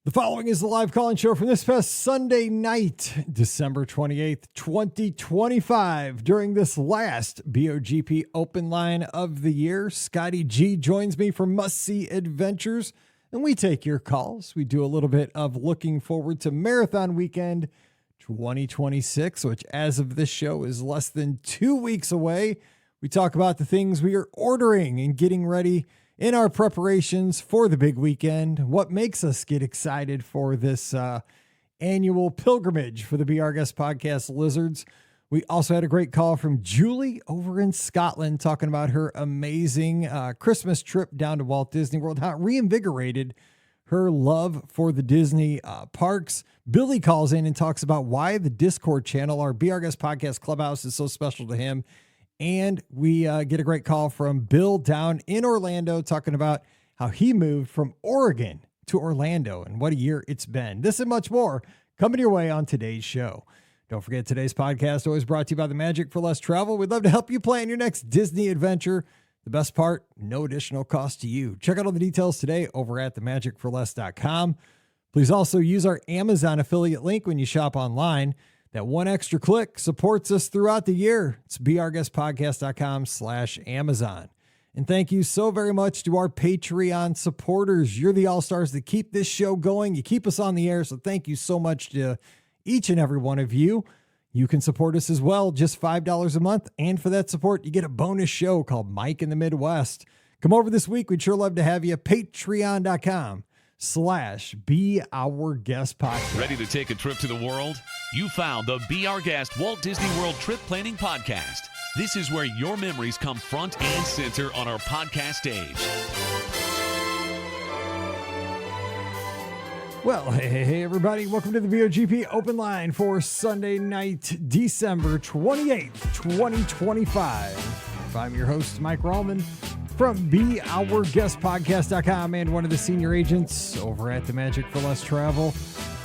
The following is the live call-in show from this past Sunday night, December 28th, 2025. During this last BOGP open line of the year, Scotty G joins me for Must See Adventures, and we take your calls. We do a little bit of looking forward to Marathon Weekend 2026, which as of this show is less than 2 weeks away. We talk about the things we are ordering and getting ready in our preparations for the big weekend, what makes us get excited for this annual pilgrimage for the Be Our Guest podcast Lizards. We also had a great call from Julie over in Scotland talking about her amazing Christmas trip down to Walt Disney World, how it reinvigorated her love for the Disney parks. Billy calls in and talks about why the Discord channel, our Be Our Guest podcast Clubhouse, is so special to him. And we get a great call from Bill down in Orlando talking about how he moved from Oregon to Orlando and what a year it's been. This and much more coming your way on today's show. Don't forget, today's podcast always brought to you by the Magic for Less Travel. We'd love to help you plan your next Disney adventure. The best part, no additional cost to you. Check out all the details today over at themagicforless.com. Please also use our Amazon affiliate link when you shop online. That one extra click supports us throughout the year. It's beourguestpodcast.com/Amazon. And thank you so very much to our Patreon supporters. You're the all-stars that keep this show going. You keep us on the air. So thank you so much to each and every one of you. You can support us as well, just $5 a month. And for that support, you get a bonus show called Mike in the Midwest. Come over this week. We'd sure love to have you. Patreon.com/Be Our Guest Podcast. Ready to take a trip to the world? You found the Be Our Guest Walt Disney World Trip Planning Podcast. This is where your memories come front and center on our podcast stage. Well, hey, everybody. Welcome to the BOGP Open Line for Sunday night, December 28th, 2025. I'm your host, Mike Rallman from BeOurGuestPodcast.com and one of the senior agents over at the Magic for Less Travel.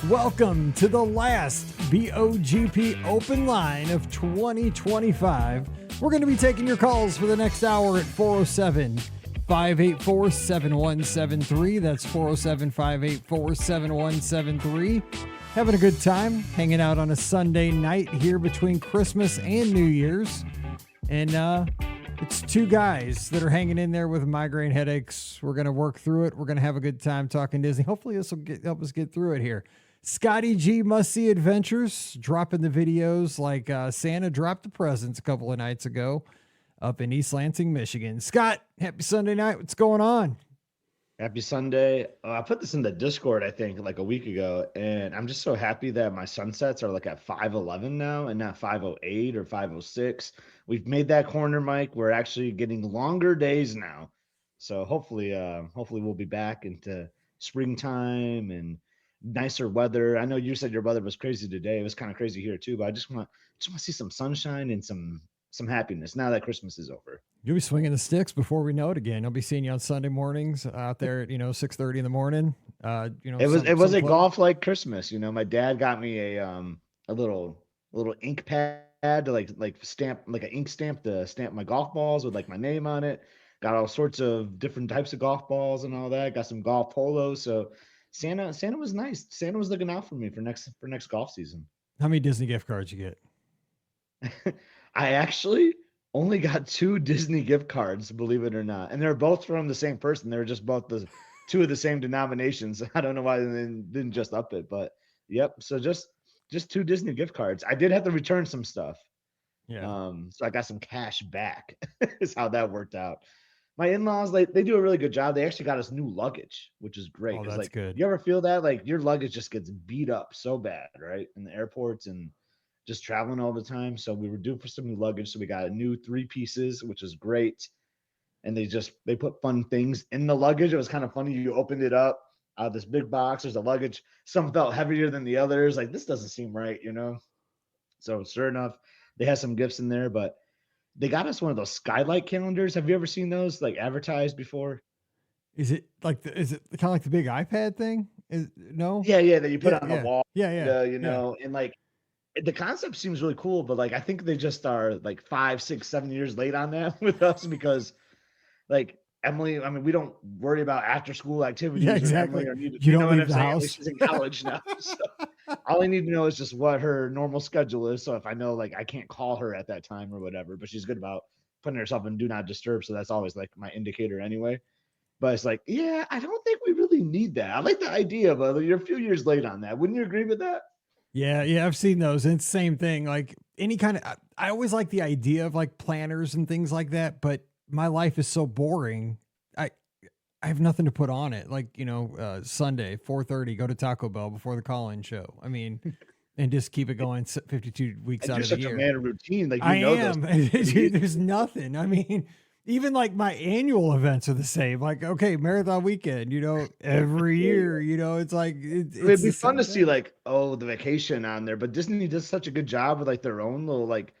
Welcome to the last BOGP Open Line of 2025. We're going to be taking your calls for the next hour at 407-584-7173. That's 407-584-7173. Having a good time hanging out on a Sunday night here between Christmas and New Year's. And it's two guys that are hanging in there with migraine headaches. We're going to work through it. We're going to have a good time talking Disney. Hopefully this will help us get through it here. Scotty G Must See Adventures, dropping the videos like Santa dropped the presents a couple of nights ago up in East Lansing, Michigan. Scott, happy Sunday night. What's going on? Happy Sunday. I put this in the Discord, I think, like a week ago, and I'm just so happy that my sunsets are like at 5:11 now and not 5:08 or 5:06. We've made that corner, Mike. We're actually getting longer days now. So hopefully we'll be back into springtime and nicer weather. I know you said your weather was crazy today. It was kind of crazy here too, but I just want to see some sunshine and some happiness now that Christmas is over. You'll be swinging the sticks before we know it again. I'll be seeing you on Sunday mornings out there at 6:30 in the morning. It was a golf like Christmas. My dad got me a little ink pad to like stamp, like an ink stamp to stamp my golf balls with like my name on it. Got all sorts of different types of golf balls and all that. Got some golf polos. So Santa was nice. Santa was looking out for me for next golf season. How many Disney gift cards you get? I actually only got 2 Disney gift cards, believe it or not. And they're both from the same person. They were just both the 2 of the same denominations. I don't know why they didn't just up it, but yep. So just 2 Disney gift cards. I did have to return some stuff. Yeah. So I got some cash back is how that worked out. My in-laws, they do a really good job. They actually got us new luggage, which is great. Oh, that's good. You ever feel that? Like your luggage just gets beat up so bad, right? In the airports and just traveling all the time. So we were due for some new luggage. So we got a new 3 pieces, which is great. And they put fun things in the luggage. It was kind of funny. You opened it up, this big box, there's a luggage. Some felt heavier than the others. Like, this doesn't seem right, So sure enough, they had some gifts in there, but they got us one of those skylight calendars. Have you ever seen those like advertised before? Is it kind of like the big iPad thing? No? Yeah, that you put on the wall. Yeah. And like the concept seems really cool, but like I think they just are like 5, 6, 7 years late on that with us because like Emily, I mean, we don't worry about after school activities Yeah, or exactly. Emily or need to, You you don't know what leave I'm the saying? At house. least she's in college now. So all I need to know is just what her normal schedule is. So if I know like I can't call her at that time or whatever, but she's good about putting herself in do not disturb. So that's always like my indicator anyway. But it's like, yeah, I don't think we really need that. I like the idea, but you're a few years late on that. Wouldn't you agree with that? Yeah, yeah, I've seen those. And it's the same thing. Like any kind of, I always like the idea of like planners and things like that, but my life is so boring. I I have nothing to put on it. Like, Sunday, 4:30, go to Taco Bell before the call-in show. I mean, and just keep it going 52 weeks And out you're of the such a year. man of routine. Like, I you know those am. things pretty Dude, easy. there's nothing. I mean, even like my annual events are the same. Like, okay, marathon weekend, every year, it's like it's It'd be the fun same to see thing. like, oh, the vacation on there, but Disney does such a good job with like their own little like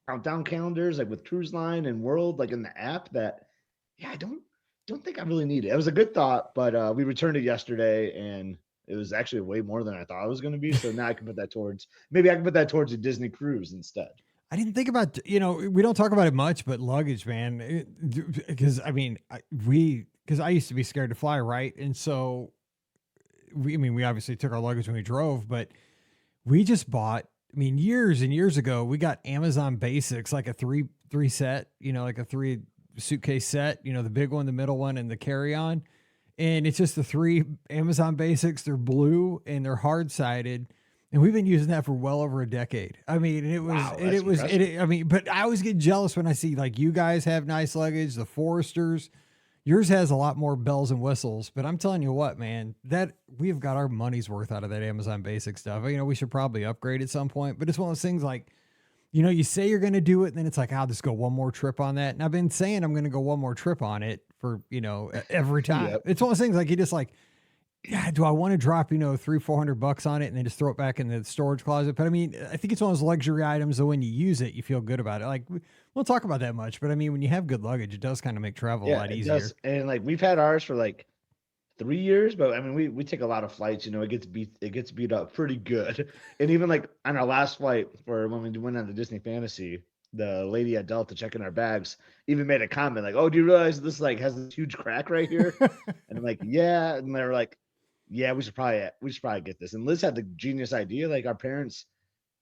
countdown calendars, like with Cruise Line and World, like in the app that, yeah, I don't think I really need it. It was a good thought, but we returned it yesterday and it was actually way more than I thought it was going to be. So now I can put that towards, maybe I can put that towards a Disney cruise instead. I didn't think about, we don't talk about it much, but luggage, man, because I mean, because I used to be scared to fly, right? And so we obviously took our luggage when we drove, but we just bought, I mean, years and years ago, we got Amazon Basics, like a three set, like a three suitcase set, the big one, the middle one, and the carry-on. And it's just the three Amazon Basics. They're blue and they're hard sided. And we've been using that for well over a decade. I mean, Wow, that's impressive. I mean, but I always get jealous when I see like you guys have nice luggage, the Foresters. Yours has a lot more bells and whistles, but I'm telling you what, man, that we've got our money's worth out of that Amazon Basic stuff. We should probably upgrade at some point, but it's one of those things like, you say you're going to do it, and then it's like, I'll just go one more trip on that. And I've been saying I'm going to go one more trip on it for, every time. Yep. It's one of those things like you just like, yeah, do I want to drop, $300-400 on it and then just throw it back in the storage closet? But I mean, I think it's one of those luxury items that when you use it, you feel good about it. Like we won't talk about that much, but I mean, when you have good luggage, it does kind of make travel a Yeah, lot it easier. does. And like we've had ours for like 3 years, but I mean we take a lot of flights, it gets beat up pretty good. And even like on our last flight for when we went on the Disney Fantasy, the lady at Delta checking our bags even made a comment like, "Oh, do you realize this like has this huge crack right here?" And I'm like, "Yeah." And they're like, "Yeah, we should probably get this." And Liz had the genius idea. Like our parents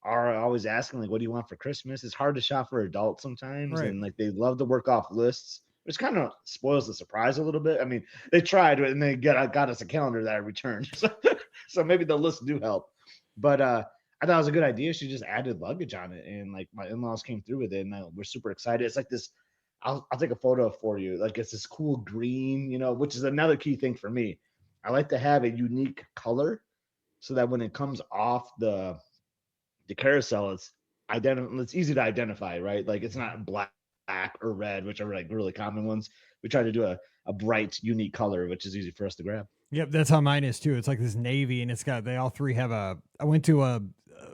are always asking like, "What do you want for Christmas?" It's hard to shop for adults sometimes, Right. and like they love to work off lists, which kind of spoils the surprise a little bit. I mean, they tried and they got us a calendar that I returned, so maybe the lists do help. But I thought it was a good idea. She just added luggage on it, and like my in-laws came through with it, and we're super excited. It's like this. I'll take a photo for you. Like it's this cool green, which is another key thing for me. I like to have a unique color so that when it comes off the carousel, it's easy to identify, right? Like it's not black or red, which are like really common ones. We try to do a bright, unique color, which is easy for us to grab. Yep, that's how mine is too. It's like this navy, and they all three have I went to a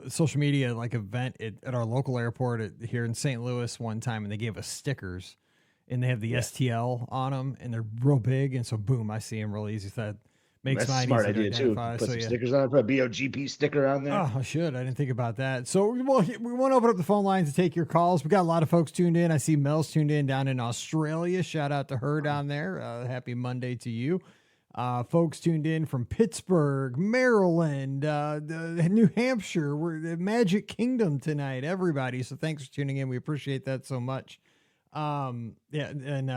social media like event at our local airport here in St. Louis one time, and they gave us stickers, and they have the Yeah. STL on them, and they're real big, and so boom, I see them real easy. So that makes That's a mine smart easy to idea too. identify. Put So some yeah. stickers on it, put a BOGP sticker on there. Oh, I should. I didn't think about that. So we want to open up the phone lines to take your calls. We got a lot of folks tuned in. I see Mel's tuned in down in Australia. Shout out to her down there. Happy Monday to you. Folks tuned in from Pittsburgh, Maryland, New Hampshire. We're the Magic Kingdom tonight, everybody. So thanks for tuning in. We appreciate that so much. Yeah, and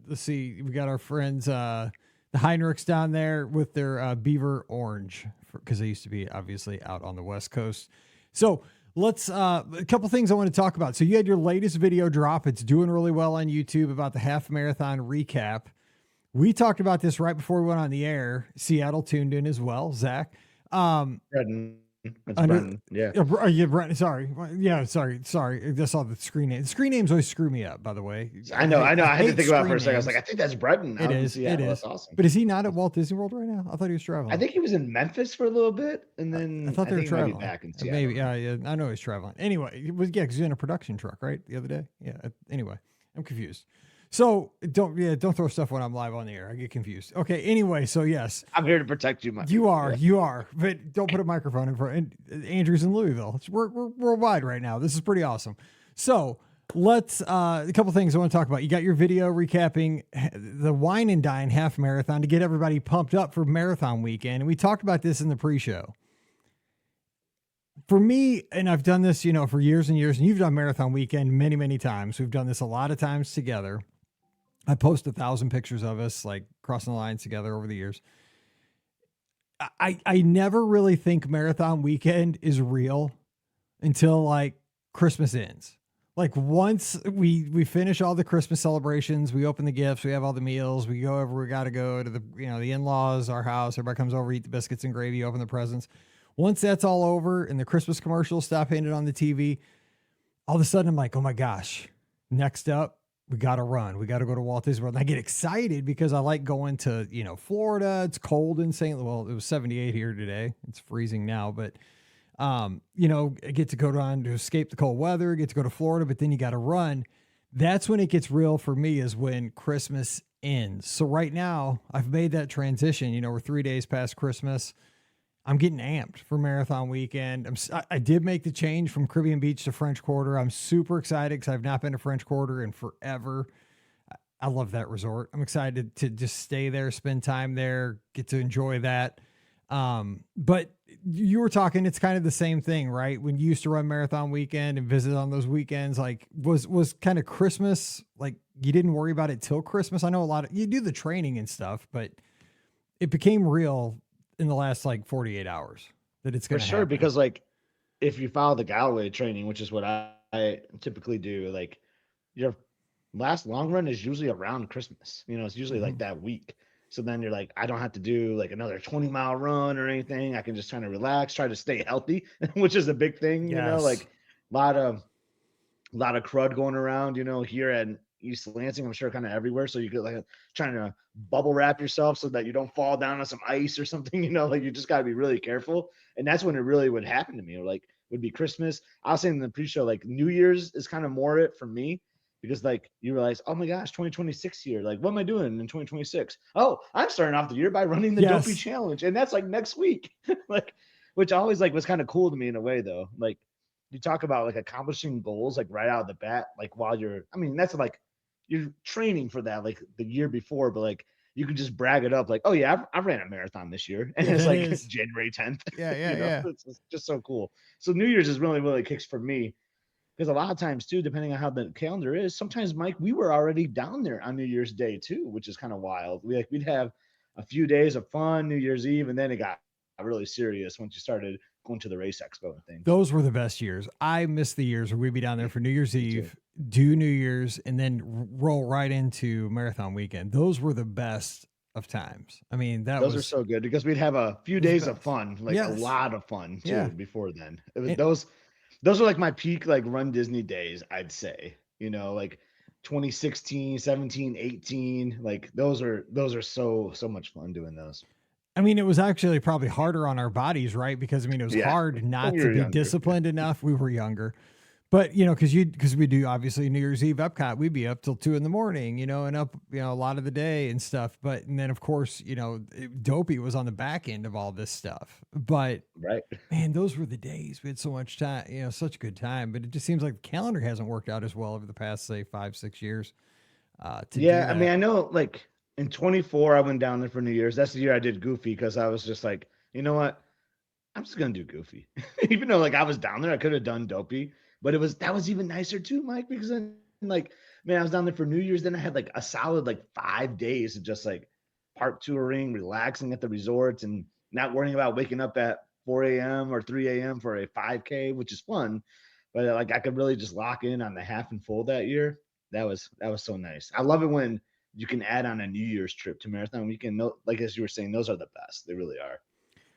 let's see. We got our friends, the Heinrichs down there with their Beaver Orange, because they used to be obviously out on the West Coast. So let's a couple things I want to talk about. So you had your latest video drop. It's doing really well on YouTube about the half marathon recap. We talked about this right before we went on the air. Seattle tuned in as well. Zach, Brendan. That's Brendan. Yeah. yeah, Brent. Sorry. Yeah, sorry. I just saw the screen name. The screen names always screw me up, by the way. I know. I had to hate think about it for a screen second. I was names. like, I think that's Brendan. It is. It is. That's awesome. But is he not at Walt Disney World right now? I thought he was traveling. I think he was in Memphis for a little bit, and then I thought they were think he might traveling. be back in Seattle. Maybe. Yeah. I know he's traveling. Anyway, it was because he's in a production truck, right? The other day. Yeah. Anyway, I'm confused. So don't throw stuff when I'm live on the air. I get confused. Okay. Anyway, so yes, I'm here to protect you, you are, but don't put a microphone in front. And Andrew's in Louisville. We're worldwide right now. This is pretty awesome. So Let's a couple things I want to talk about. You got your video recapping the Wine and Dine half marathon to get everybody pumped up for marathon weekend. And we talked about this in the pre-show. For me, and I've done this, for years and years, and you've done marathon weekend many, many times. We've done this a lot of times together. I post 1,000 pictures of us like crossing the lines together over the years. I never really think marathon weekend is real until like Christmas ends. Like once we finish all the Christmas celebrations, we open the gifts, we have all the meals, we go over, we got to go to the in-laws, our house, everybody comes over, eat the biscuits and gravy, open the presents. Once that's all over and the Christmas commercials stop hitting on the TV, all of a sudden I'm like, oh my gosh, next up, we got to run. We got to go to Walt Disney World. And I get excited because I like going to, Florida. It's cold in St. Louis. Well, it was 78 here today. It's freezing now, but I get to go down to escape the cold weather, get to go to Florida, but then you got to run. That's when it gets real for me, is when Christmas ends. So right now I've made that transition. We're 3 days past Christmas. I'm getting amped for marathon weekend. I did make the change from Caribbean Beach to French Quarter. I'm super excited because I've not been to French Quarter in forever. I love that resort. I'm excited to just stay there, spend time there, get to enjoy that. But you were talking, it's kind of the same thing, right? When you used to run marathon weekend and visit on those weekends, like was kind of Christmas, like you didn't worry about it till Christmas. I know you do the training and stuff, but it became real in the last like 48 hours that it's going to happen. Because like if you follow the Galloway training, which is what I typically do, like your last long run is usually around Christmas, it's usually like that week. So then you're like, I don't have to do like another 20-mile run or anything. I can just kind of relax, try to stay healthy, which is a big thing, like a lot of crud going around, here at East Lansing, I'm sure kind of everywhere. So you could like trying to bubble wrap yourself so that you don't fall down on some ice or something, like you just got to be really careful. And that's when it really would happen to me, or like would be Christmas. I was saying in the pre-show, like New Year's is kind of more it for me, because like you realize, oh my gosh, 2026 here. Like, what am I doing in 2026? Oh, I'm starting off the year by running the Dopey Challenge. And that's like next week, like, which always like was kind of cool to me in a way though. Like you talk about like accomplishing goals, like right out of the bat, like while that's like, you're training for that like the year before, but like you can just brag it up like, oh yeah, I ran a marathon this year, and it's like January 10th. Yeah. It's just so cool. So New Year's is really kicks for me, because a lot of times too, depending on how the calendar is, sometimes Mike, we were already down there on New Year's Day too, which is kind of wild. We'd have a few days of fun New Year's Eve, and then it got really serious once you started going to the race expo and things. Those were the best years. I miss the years where we'd be down there for New Year's Eve, do New Year's, and then roll right into marathon weekend. Those were the best of times. I mean, those are so good, because we'd have a few days of fun, like a lot of fun too. Before then, it was those are like my peak, like Run Disney days, I'd say, like 2016, 17, 18, like those are so much fun doing those. I mean, it was actually probably harder on our bodies, right? Because it was hard not to be disciplined enough. We were younger, but because we do obviously New Year's Eve Epcot, we'd be up till 2 a.m, and up, a lot of the day and stuff. And then of course, Dopey was on the back end of all this stuff, but right, man, those were the days. We had so much time, such a good time, but it just seems like the calendar hasn't worked out as well over the past, say 5-6 years. I mean, I know like, in 24, I went down there for New Year's. That's the year I did Goofy, because I was just like, you know what? I'm just going to do Goofy. Even though like I was down there, I could have done Dopey, but that was even nicer too, Mike, because then like, man, I was down there for New Year's. Then I had like a solid like 5 days of just like park touring, relaxing at the resorts, and not worrying about waking up at 4 a.m. or 3 a.m. for a 5K, which is fun. But like I could really just lock in on the half and full that year. That was so nice. I love it when you can add on a New Year's trip to marathon weekend. Like, as you were saying, those are the best. They really are.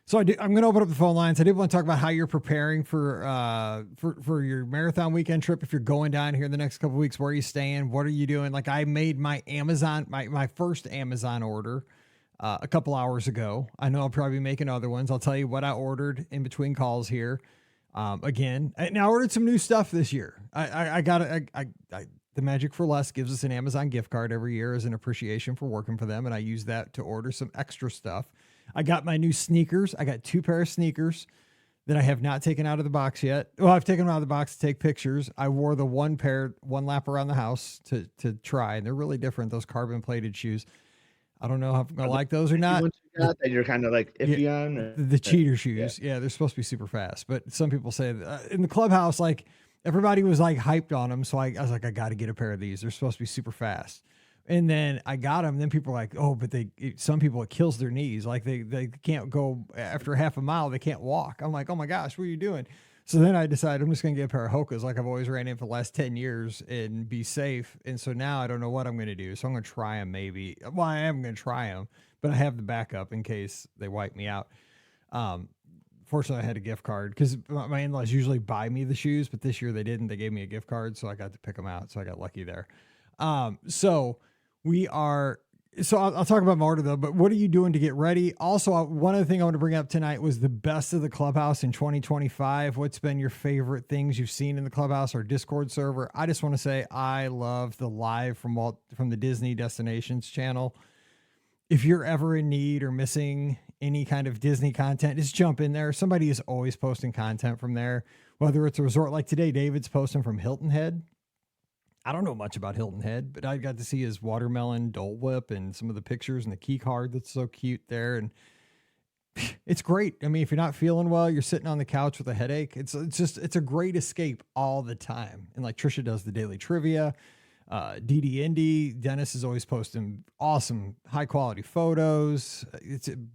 So I'm going to open up the phone lines. I did want to talk about how you're preparing for your marathon weekend trip. If you're going down here in the next couple of weeks, where are you staying? What are you doing? Like, I made my my first Amazon order a couple hours ago. I know I'll probably be making other ones. I'll tell you what I ordered in between calls here. Again, and I ordered some new stuff this year. The Magic for Less gives us an Amazon gift card every year as an appreciation for working for them. And I use that to order some extra stuff. I got my new sneakers. I got 2 pair of sneakers that I have not taken out of the box yet. Well, I've taken them out of the box to take pictures. I wore the one lap around the house to try, and they're really different. Those carbon plated shoes. I don't know if I'm gonna like those or not. Ones you got that you're kind of like iffy on, or? The cheater shoes. Yeah, they're supposed to be super fast, but some people say in the clubhouse, like everybody was like hyped on them. So I was like, I got to get a pair of these. They're supposed to be super fast. And then I got them. Then people are like, oh, but some people, it kills their knees. Like they can't go after half a mile. They can't walk. I'm like, oh my gosh, what are you doing? So then I decided I'm just going to get a pair of Hokas like I've always ran in for the last 10 years and be safe. And so now I don't know what I'm going to do. So I'm going to try them maybe. Well, I am going to try them, but I have the backup in case they wipe me out. Fortunately, I had a gift card because my in-laws usually buy me the shoes, but this year they didn't. They gave me a gift card, so I got to pick them out. So I got lucky there. So I'll talk about more though, but what are you doing to get ready? Also, one other thing I want to bring up tonight was the best of the Clubhouse in 2025. What's been your favorite things you've seen in the Clubhouse or Discord server? I just want to say I love the live from the Disney Destinations channel. If you're ever in need or missing any kind of Disney content, just jump in there. Somebody is always posting content from there, whether it's a resort like today, David's posting from Hilton Head. I don't know much about Hilton Head, but I got to see his watermelon Dole Whip and some of the pictures and the key card that's so cute there. And it's great. I mean, if you're not feeling well, you're sitting on the couch with a headache. It's a great escape all the time. And like Trisha does the daily trivia, DD Indy, Dennis is always posting awesome, high quality photos.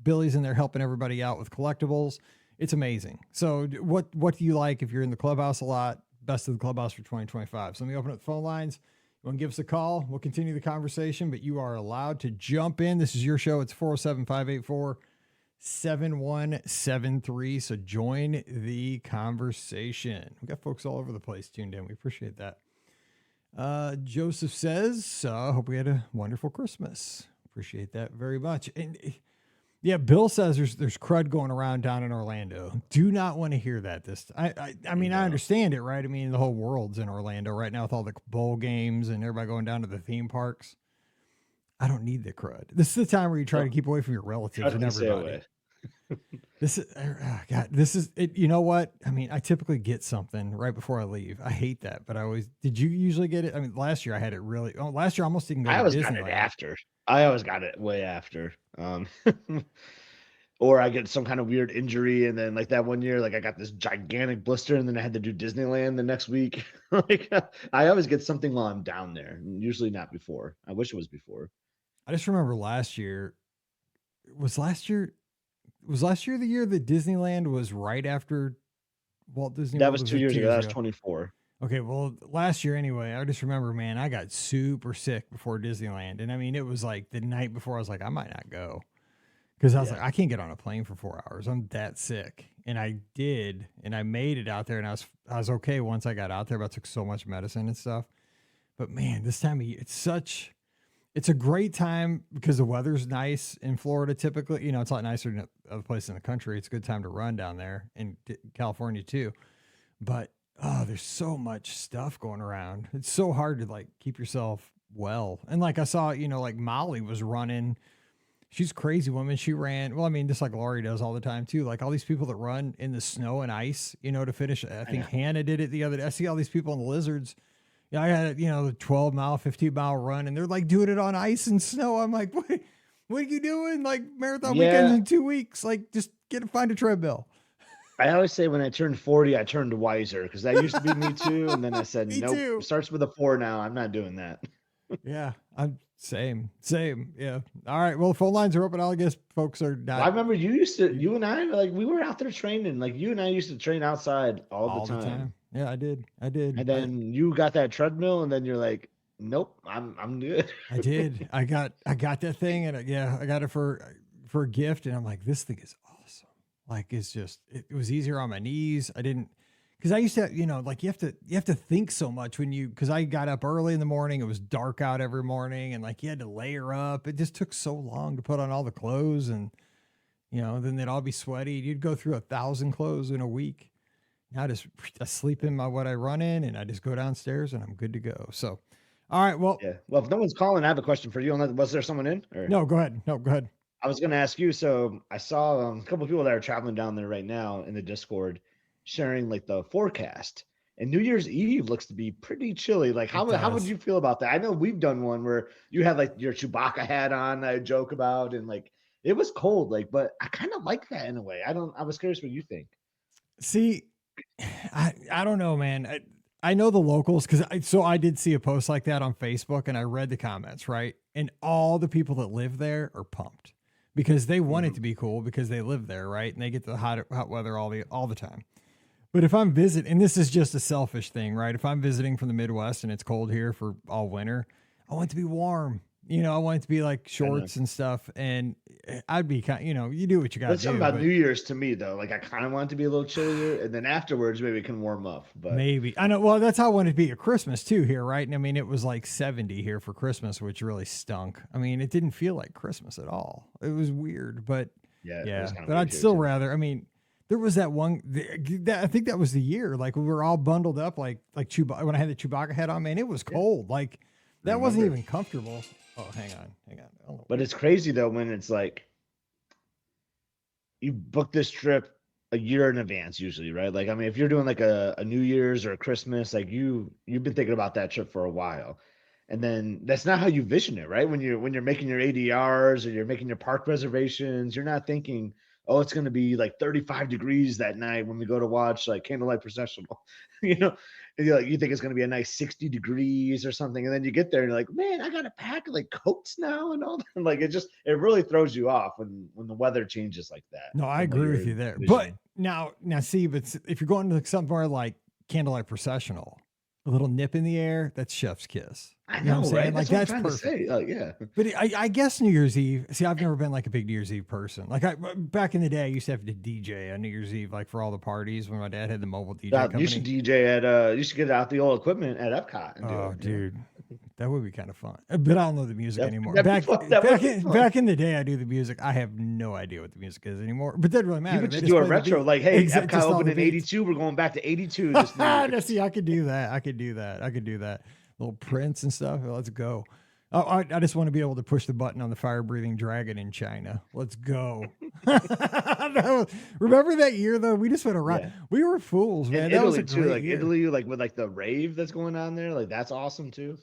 Billy's in there helping everybody out with collectibles. It's amazing. So what do you like if you're in the Clubhouse a lot? Best of the Clubhouse for 2025. So let me open up the phone lines. You want to give us a call? We'll continue the conversation, but you are allowed to jump in. This is your show. It's 407-584-7173. So join the conversation. We got folks all over the place tuned in. We appreciate that. Joseph says, hope we had a wonderful Christmas. Appreciate that very much. And yeah, Bill says there's crud going around down in Orlando. Do not want to hear that. I mean, I understand it, right? I mean, the whole world's in Orlando right now with all the bowl games and everybody going down to the theme parks. I don't need the crud. This is the time where you try to keep away from your relatives and everybody. This is it. You know what? I mean, I typically get something right before I leave. I hate that, but did you usually get it? I mean, last year I had it last year I almost didn't go to Disneyland. I always got it after. I always got it way after. Or I get some kind of weird injury, and then like that one year, like I got this gigantic blister, and then I had to do Disneyland the next week. Like I always get something while I'm down there. Usually not before. I wish it was before. I just remember last year. Was last year the year that Disneyland was right after Walt Disney World? That was 2 years ago. That was 24. Okay, well, last year anyway, I just remember, man, I got super sick before Disneyland. And I mean, it was like the night before I was like, I might not go. Because I was like, I can't get on a plane for 4 hours. I'm that sick. And I did, and I made it out there, and I was okay once I got out there, but I took so much medicine and stuff. But man, this time of year, it's a great time because the weather's nice in Florida. Typically, it's a lot nicer than other places in the country. It's a good time to run down there in California too. But there's so much stuff going around. It's so hard to like keep yourself well. And like I saw, like Molly was running. She's a crazy woman. She ran. Well, I mean, just like Lori does all the time too. Like all these people that run in the snow and ice, to finish. I think Hannah did it the other day. I see all these people in the lizards. Yeah, I had the 12-mile, 15-mile run, and they're like doing it on ice and snow. I'm like, what are you doing? Like marathon weekends in 2 weeks? Like just find a treadmill. I always say when I turned 40, I turned wiser because that used to be me too. And then I said, nope, it starts with a 4 now. I'm not doing that. Yeah, I'm same. Yeah. All right. Well, phone lines are open. I guess folks are dying. I remember you and I, like we were out there training. Like you and I used to train outside all the time. Yeah, I did. And then you got that treadmill, and then you're like, nope, I'm good. I did. I got that thing, and I got it for a gift, and I'm like, this thing is awesome. Like it was easier on my knees. I didn't, because I used to, like you have to think so much because I got up early in the morning. It was dark out every morning, and like you had to layer up. It just took so long to put on all the clothes, and then they'd all be sweaty. You'd go through 1,000 clothes in a week. I sleep in what I run in, and I just go downstairs and I'm good to go. So, all right. Well, yeah. Well, if no one's calling, I have a question for you. Was there someone in? Or? No, go ahead. I was going to ask you. So I saw a couple of people that are traveling down there right now in the Discord sharing like the forecast. And New Year's Eve looks to be pretty chilly. Like, It how would does. you feel about that? I know we've done one where you had like your Chewbacca hat on, I joke about, and like it was cold. Like, but I kind of like that in a way. I was curious what you think. See, I don't know, man. I know the locals because I did see a post like that on Facebook and I read the comments, right? And all the people that live there are pumped because they want it to be cool because they live there, right? And they get the hot weather all the time. But if I'm visiting, and this is just a selfish thing, right? If I'm visiting from the Midwest and it's cold here for all winter, I want it to be warm. I want it to be like shorts and stuff. And I'd be you do what you got to There's do. something about But New Year's to me though. Like I kind of want it to be a little chillier, and then afterwards maybe it can warm up. But maybe I know. Well, that's how I want it to be at Christmas too here, right? And I mean, it was like 70 here for Christmas, which really stunk. I mean, it didn't feel like Christmas at all. It was weird, but yeah, it yeah. was kinda But weird I'd here, still too. rather. I mean, there was that one. I think that was the year. Like we were all bundled up, like Chewbacca. When I had the Chewbacca hat on, man, it was cold. Like that wasn't remember. even comfortable. Oh, hang on. Oh, But it's crazy though when it's like you book this trip a year in advance usually, right? Like I mean, if you're doing like a New Year's or a Christmas, like you've been thinking about that trip for a while. And then that's not how you vision it, right? When you're making your ADRs or you're making your park reservations, you're not thinking, oh, it's going to be like 35 degrees that night when we go to watch like Candlelight Processional, you know, and you think it's going to be a nice 60 degrees or something. And then you get there and you're like, man, I got to pack like coats now and all that. Like it really throws you off when the weather changes like that. no, I from what agree you're with you there. But envisioning. now see, but if you're going to somewhere like Candlelight Processional, a little nip in the air, that's chef's kiss. I You know know, what I'm right? saying? Like That's what I'm that's trying perfect. to say. Yeah. But I guess New Year's Eve. See, I've never been like a big New Year's Eve person. Like back in the day, I used to have to DJ on New Year's Eve, like for all the parties when my dad had the mobile DJ You should company. DJ at you should get out the old equipment at Epcot and do Oh, it. dude, that would be kind of fun. But I don't know the music anymore. That'd be fun. That would be fun. Back in the day, I do the music. I have no idea what the music is anymore. But that doesn't really matter. You could They just just do a play the retro, beat. like, hey, Exact- Epcot just all opened the in beats. '82. We're going back to '82 this New Year. Now, see, I could do that. I could do that. Little Prince and stuff. Let's go. Oh, I just want to be able to push the button on the fire-breathing dragon in China. Let's go. Remember that year though? We just went around. Yeah. We were fools, man. And That was Italy a too, great like year. Italy, like with like the rave that's going on there, like that's awesome too.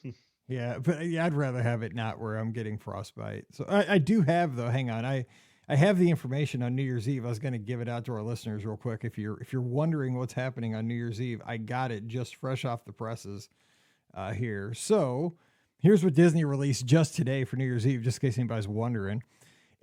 Yeah, but yeah, I'd rather have it not where I'm getting frostbite. So I do have though. Hang on, I have the information on New Year's Eve. I was going to give it out to our listeners real quick. If you're wondering what's happening on New Year's Eve, I got it just fresh off the presses here. So here's what Disney released just today for New Year's Eve, just in case anybody's wondering.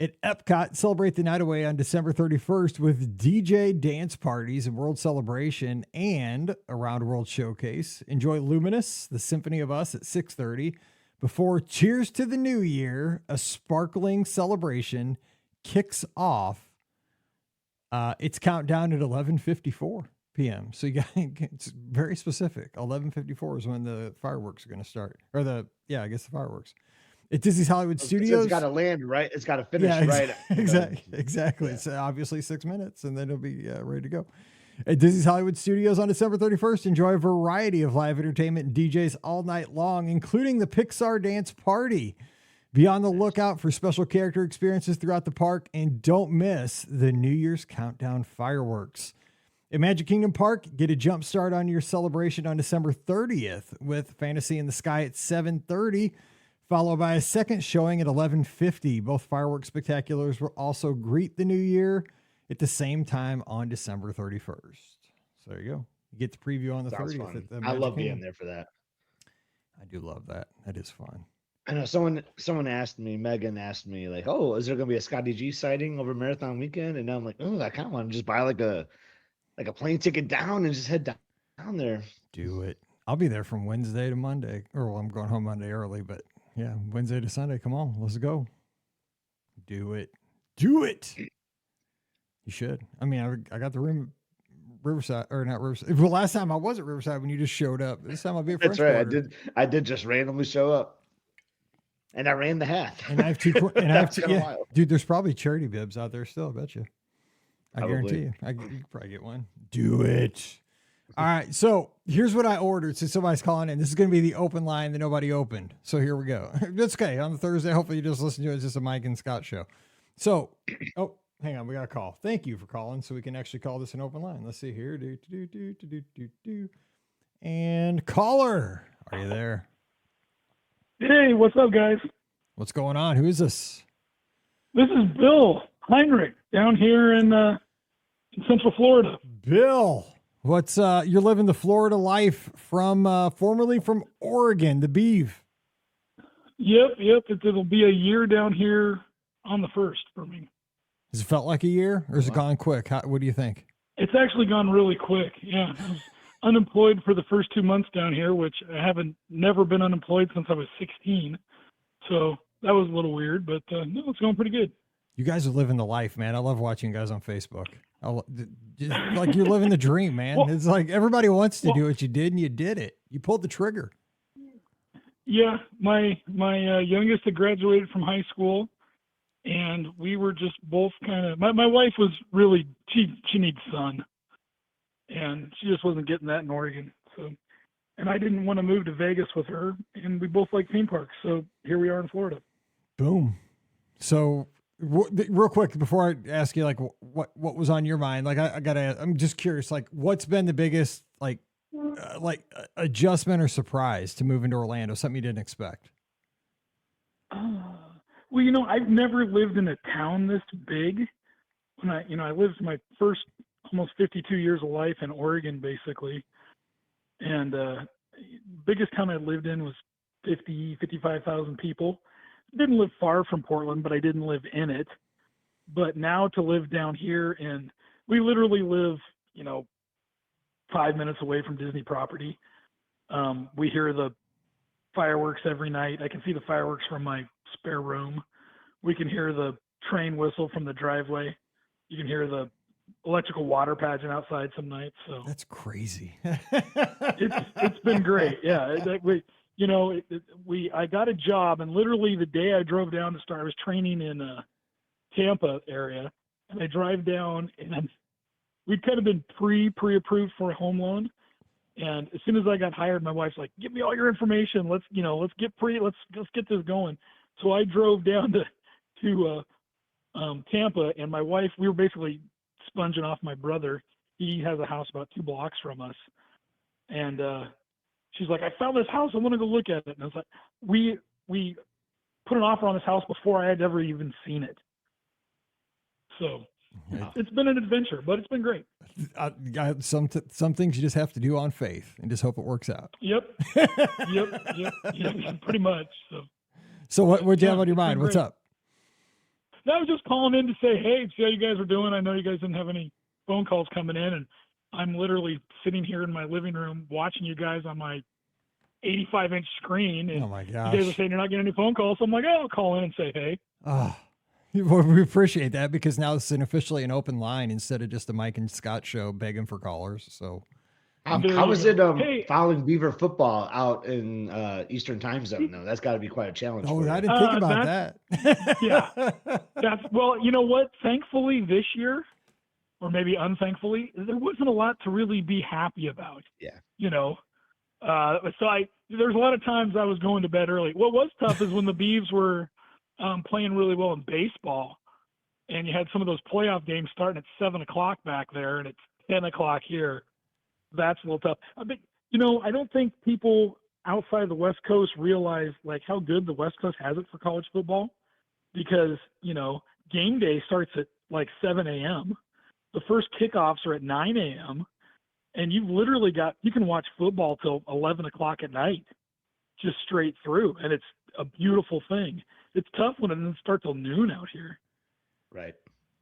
At Epcot, celebrate the night away on December 31st with DJ dance parties and World Celebration and a Round World Showcase. Enjoy Luminous, the Symphony of Us at 6:30 before Cheers to the New Year, a sparkling celebration kicks off. It's countdown at 11:54 p.m. So you got it's very specific. 11:54 is when the fireworks are going to start, or the fireworks. At Disney's Hollywood Studios. It's got to land right. It's got to finish right. Exactly. Yeah. It's obviously 6 minutes, and then it'll be ready to go. At Disney's Hollywood Studios on December 31st, enjoy a variety of live entertainment and DJs all night long, including the Pixar Dance Party. Be on the lookout for special character experiences throughout the park, and don't miss the New Year's Countdown fireworks. At Magic Kingdom Park, get a jump start on your celebration on December 30th with Fantasy in the Sky at 7:30. Followed by a second showing at 11:50. Both fireworks spectaculars will also greet the new year at the same time on December 31st. So there you go. You get the preview on the Sounds 30th. fun. At the I Magic love Kingdom. being there for that. I do love that. That is fun. I know someone asked me, Megan asked me, like, oh, is there gonna be a Scotty G sighting over Marathon weekend? And I'm like, oh, I kind of want to just buy like a plane ticket down and just head down there. Do it. I'll be there from Wednesday to Monday. Or well, I'm going home Monday early, but yeah, Wednesday to Sunday. Come on, let's go. Do it. Do it. You should. I mean, I got the room at Riverside, or not Riverside. Well, last time I was at Riverside when you just showed up. This time I'll be at French That's right. Quarter. I did just randomly show up, and I ran the half. And I have two. And I have two. kinda Yeah, wild. dude. There's probably charity bibs out there still. I bet you. I Probably. guarantee you. You could probably get one. Do it. All right. So here's what I ordered. So somebody's calling in. This is going to be the open line that nobody opened. So here we go. That's okay. On the Thursday, hopefully you just listen to it. It's just a Mike and Scott show. So, oh, hang on. We got a call. Thank you for calling so we can actually call this an open line. Let's see here. And caller, are you there? Hey, what's up, guys? What's going on? Who is this? This is Bill Heinrich down here in Central Florida. Bill, what's you're living the Florida life from formerly from Oregon, the Beeve. Yep. It'll be a year down here on the 1st for me. Has it felt like a year, or has it gone quick? What do you think? It's actually gone really quick. Yeah, I was unemployed for the first 2 months down here, which I never been unemployed since I was 16. So that was a little weird, but no, it's going pretty good. You guys are living the life, man. I love watching you guys on Facebook. Like you're living the dream, man. Well, it's like everybody wants to do what you did, and you did it. You pulled the trigger. Yeah, my youngest had graduated from high school, and we were just both kind of. My wife was really she needs sun, and she just wasn't getting that in Oregon. So, and I didn't want to move to Vegas with her, and we both like theme parks. So here we are in Florida. Boom. So real quick before I ask you, like what was on your mind? Like I'm just curious. Like what's been the biggest like adjustment or surprise to move into Orlando? Something you didn't expect? Well, I've never lived in a town this big. When I lived my first almost 52 years of life in Oregon, basically. And biggest town I lived in was 55,000 people. Didn't live far from Portland, but I didn't live in it. But now to live down here, and we literally live, 5 minutes away from Disney property. We hear the fireworks every night. I can see the fireworks from my spare room. We can hear the train whistle from the driveway. You can hear the electrical water pageant outside some nights. So that's crazy. It's been great. Yeah. I got a job, and literally the day I drove down to start, I was training in Tampa area, and I drive down, and we'd kind of been pre-approved for a home loan. And as soon as I got hired, my wife's like, "Give me all your information. Let's get this going." So I drove down to Tampa, and my wife, we were basically sponging off my brother. He has a house about 2 blocks from us, and she's like, "I found this house. I want to go look at it." And I was like, we put an offer on this house before I had ever even seen it. So it's been an adventure, but it's been great. Some things you just have to do on faith and just hope it works out. Yep. Pretty much. So what'd you have on your mind? What's up? I was just calling in to say, hey, see how you guys are doing. I know you guys didn't have any phone calls coming in, and I'm literally sitting here in my living room watching you guys on my 85-inch screen. And oh my gosh. You guys are saying you're not getting any phone calls. So I'm like, I'll call in and say, hey. Well, we appreciate that, because now it's officially an open line instead of just a Mike and Scott show begging for callers. So how is it following Beaver football out in Eastern time zone though? That's got to be quite a challenge. Oh, I didn't think about that. Yeah. Well, you know what? Thankfully this year, or maybe unthankfully, there wasn't a lot to really be happy about. Yeah. So there's a lot of times I was going to bed early. What was tough is when the Beavs were playing really well in baseball, and you had some of those playoff games starting at 7:00 back there, and it's 10:00 here. That's a little tough. But, I don't think people outside the West Coast realize like how good the West Coast has it for college football, because, game day starts at like 7 a.m. The first kickoffs are at 9 a.m. and you've literally you can watch football till 11:00 at night, just straight through. And it's a beautiful thing. It's tough when it doesn't start till noon out here. Right.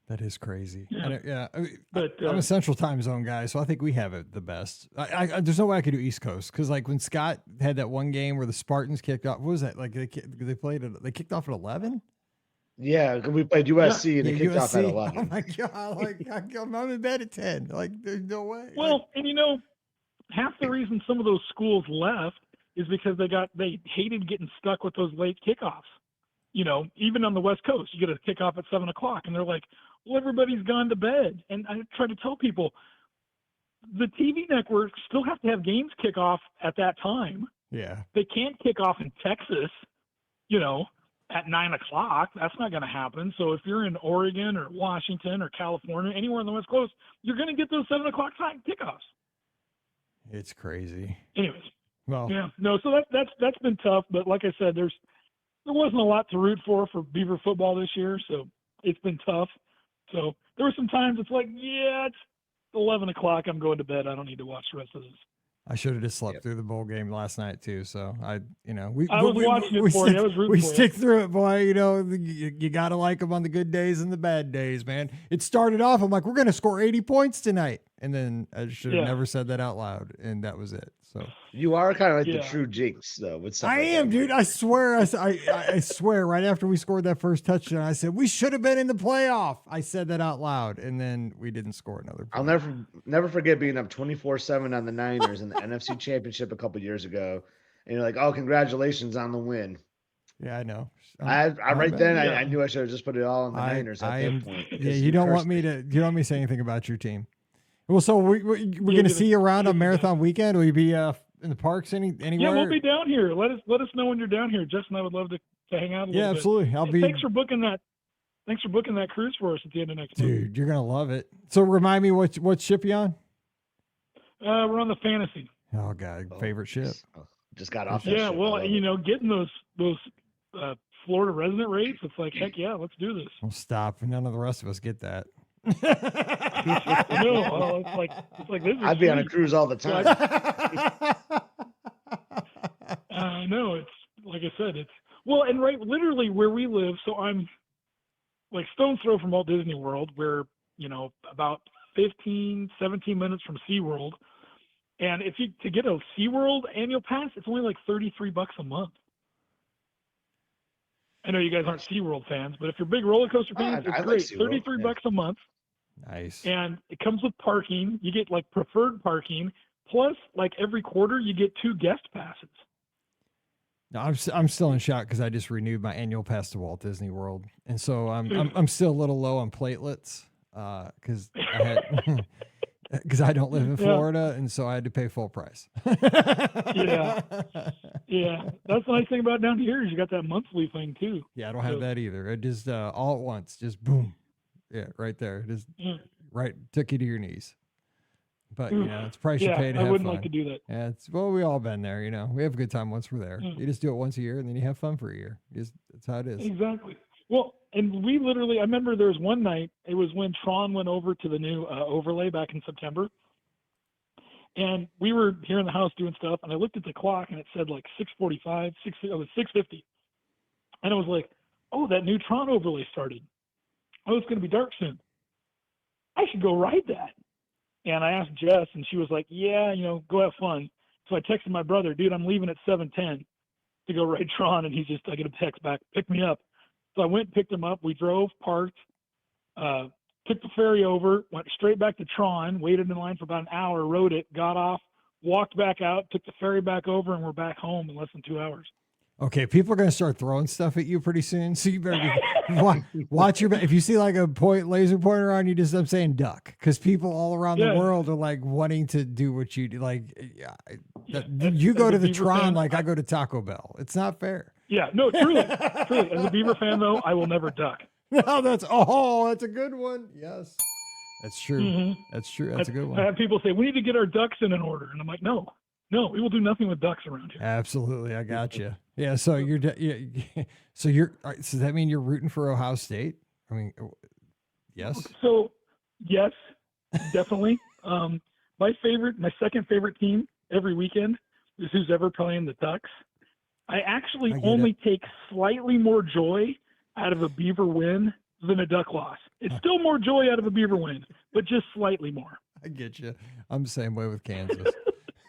That is crazy. Yeah. I'm a Central Time Zone guy, so I think we have it the best. There's no way I could do East Coast, because like when Scott had that one game where the Spartans kicked off, what was that? Like they kicked off at 11. Yeah, we played USC and they kicked off at 11. Oh my god! Like I'm in bed at 10. Like there's no way. Well, and half the reason some of those schools left is because they hated getting stuck with those late kickoffs. Even on the West Coast, you get a kickoff at 7:00, and they're like, well, everybody's gone to bed. And I try to tell people, the TV networks still have to have games kick off at that time. Yeah. They can't kick off in Texas, at 9 o'clock. That's not going to happen. So if you're in Oregon or Washington or California, anywhere on the West Coast, you're going to get those 7 o'clock kickoffs. It's crazy. Anyways, Well, yeah, no. So that's been tough. But like I said, there wasn't a lot to root for Beaver football this year, so it's been tough. So there were some times it's like, yeah, it's 11 o'clock. I'm going to bed. I don't need to watch the rest of this. I should have just slept through the bowl game last night too. So I was watching it for you. I was rooting for you. We stick through it, boy. You got to like them on the good days and the bad days, man. It started off, I'm like, we're going to score 80 points tonight. And then I should have never said that out loud. And that was it. So you are kind of like the true jinx, though. With I am, dude. I swear. I swear. Right after we scored that first touchdown, I said we should have been in the playoff. I said that out loud, and then we didn't score another point. I'll never forget being up 24-7 on the Niners in the NFC Championship a couple years ago, and you're like, "Oh, congratulations on the win." Yeah, I know. I knew I should have just put it all on the Niners at that point. Yeah, you don't want me to say anything about your team. Well, so we're going to see you around on Marathon Weekend. Will you be in the parks anywhere? Yeah, we'll be down here. Let us know when you're down here. Justin, I would love to hang out a little bit. Yeah, absolutely. Thanks for booking that cruise for us at the end of next month. Dude, you're going to love it. So remind me what ship you on? We're on the Fantasy. Oh, God. Favorite ship. Just got off that Yeah, ship. well, getting those Florida resident rates, it's like, heck yeah, let's do this. Well, stop. None of the rest of us get that. No, it's like this. I'd be on a cruise all the time. No, it's like I said, and right literally where we live. So I'm like stone's throw from Walt Disney World, where about 15, 17 minutes from SeaWorld. And if you to get a SeaWorld annual pass, it's only like $33 a month. I know you guys aren't SeaWorld fans, but if you're big roller coaster fans, it's great. Like $33 a month. Nice. And it comes with parking. You get like preferred parking. Plus, like every quarter, you get 2 guest passes. No, I'm still in shock because I just renewed my annual pass to Walt Disney World, and so I'm still a little low on platelets because I don't live in Florida, and so I had to pay full price. Yeah. That's the nice thing about down here is you got that monthly thing too. Yeah, I don't have that either. It just all at once, just boom. Yeah, right there. Just right took you to your knees. But it's a price you pay to have fun. I wouldn't like to do that. Yeah, we all been there. We have a good time once we're there. You just do it once a year, and then you have fun for a year. That's how it is. Exactly. Well, and we literally, I remember there was one night. It was when Tron went over to the new overlay back in September, and we were here in the house doing stuff. And I looked at the clock, and it said like 6:45, it was 6:50, and I was like, "Oh, that new Tron overlay started. Oh, it's going to be dark soon. I should go ride that." And I asked Jess, and she was like, "Yeah, go have fun." So I texted my brother, "Dude, I'm leaving at 7:10 to go ride Tron," and I get a text back, "Pick me up." So I went and picked him up. We drove, parked, took the ferry over, went straight back to Tron, waited in line for about an hour, rode it, got off, walked back out, took the ferry back over, and we're back home in less than 2 hours. Okay, people are going to start throwing stuff at you pretty soon, so you better watch your back. If you see like a laser pointer on you, I'm saying duck, because people all around the world are like wanting to do what you do. Like, you go to the Tron fan, like I go to Taco Bell. It's not fair. Yeah, no, truly. As a Beaver fan, though, I will never duck. No, that's a good one. Yes, that's true. Mm-hmm. That's true. That's a good one. I have people say we need to get our ducks in order, and I'm like, no, we will do nothing with ducks around here. Absolutely, I got you. Yeah, so so does that mean you're rooting for Ohio State? I mean, yes. So, yes, definitely. My second favorite team every weekend is who's ever playing the Ducks. I actually only take slightly more joy out of a Beaver win than a Duck loss. It's still more joy out of a Beaver win, but just slightly more. I get you. I'm the same way with Kansas.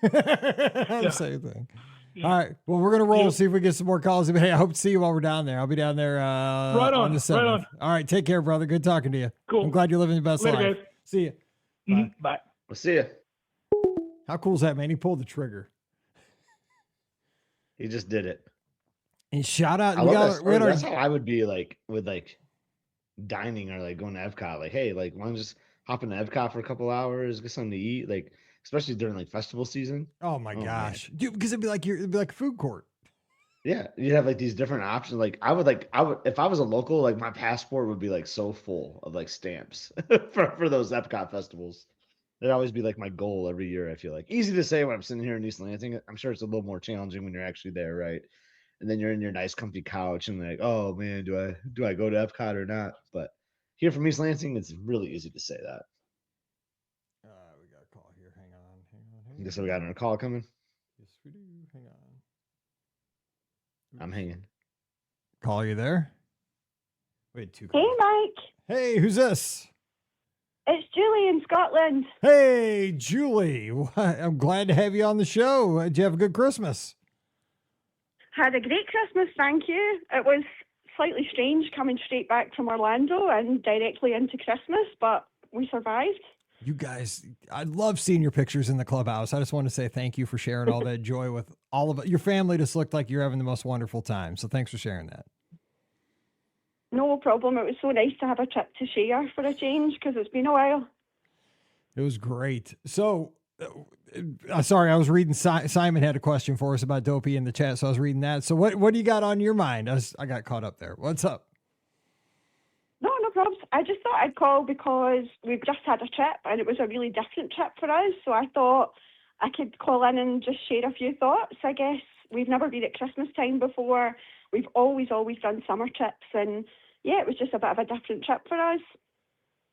The same thing. Yeah. All right. Well, we're going to roll, see if we get some more calls. Hey, I hope to see you while we're down there. I'll be down there on the 7th. Right on. All right. Take care, brother. Good talking to you. Cool. I'm glad you're living the best life. Guys. See you. Mm-hmm. Bye. We'll see you. How cool is that, man? He pulled the trigger. He just did it. And shout out. That's how I would be like with like dining or like going to Epcot. Like, hey, like, why don't you just hop into Epcot for a couple hours, get something to eat, like, especially during like festival season. Oh my gosh, dude! Because it'd be like a food court. Yeah, you have like these different options. Like I would if I was a local, like my passport would be like so full of like stamps for those Epcot festivals. It'd always be like my goal every year. I feel like easy to say when I'm sitting here in East Lansing. I'm sure it's a little more challenging when you're actually there, right? And then you're in your nice comfy couch and like, oh man, do I go to Epcot or not? But here from East Lansing, it's really easy to say that. We got a call here. Hang on. I guess we got another call coming. Yes, we do. Hang on. I'm hanging. Call, you there? Wait, two Hey, calls. Mike. Hey, who's this? It's Julie in Scotland. Hey, Julie. I'm glad to have you on the show. Did you have a good Christmas? Had a great Christmas, thank you. It was slightly strange coming straight back from Orlando and directly into Christmas, but we survived. You guys, I love seeing your pictures in the clubhouse. I just want to say thank you for sharing all that joy with all of it. Your family just looked like you're having the most wonderful time. So thanks for sharing that. No problem. It was so nice to have a trip to share for a change because it's been a while. It was great. So, sorry, I was reading. Simon had a question for us about Dopey in the chat, so I was reading that. So, what do you got on your mind? I got caught up there. What's up? No problems. I just thought I'd call because we've just had a trip and it was a really different trip for us. So I thought I could call in and just share a few thoughts. I guess we've never been at Christmas time before. We've always done summer trips, and yeah, it was just a bit of a different trip for us.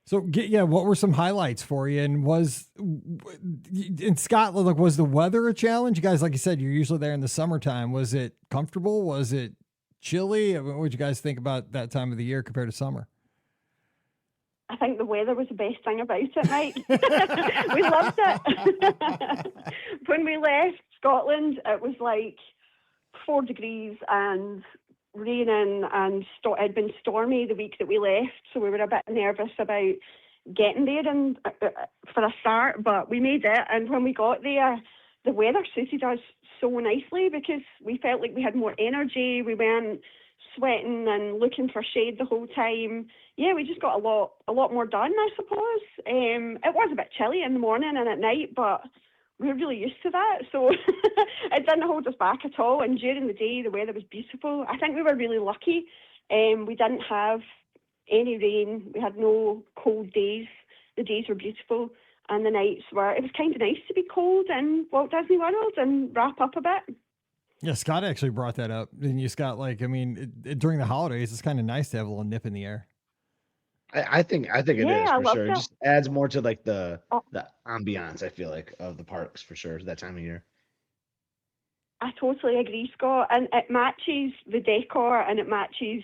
So, what were some highlights for you? And was in Scotland, like, was the weather a challenge? You guys, like you said, you're usually there in the summertime. Was it comfortable? Was it chilly? I mean, what did you guys think about that time of the year compared to summer? I think the weather was the best thing about it, Mike. We loved it. When we left Scotland, it was like 4 degrees and raining, and it had been stormy the week that we left, so we were a bit nervous about getting there and for a start, but we made it. And when we got there, the weather suited us so nicely because we felt like we had more energy. We weren't sweating and looking for shade the whole time. Yeah, we just got a lot more done, I suppose. It was a bit chilly in the morning and at night, but we're really used to that, so it didn't hold us back at all. And during the day, the weather was beautiful. I think we were really lucky. We didn't have any rain. We had no cold days. The days were beautiful, and the nights were. It was kind of nice to be cold in Walt Disney World and wrap up a bit. Yeah, Scott actually brought that up. And you, Scott, like, I mean, during the holidays, it's kind of nice to have a little nip in the air. I think it is Yeah, I for sure. It loved it. just adds more to like the Oh, ambiance, I feel like, of the parks for sure that time of year. I totally agree, Scott. And it matches the decor and it matches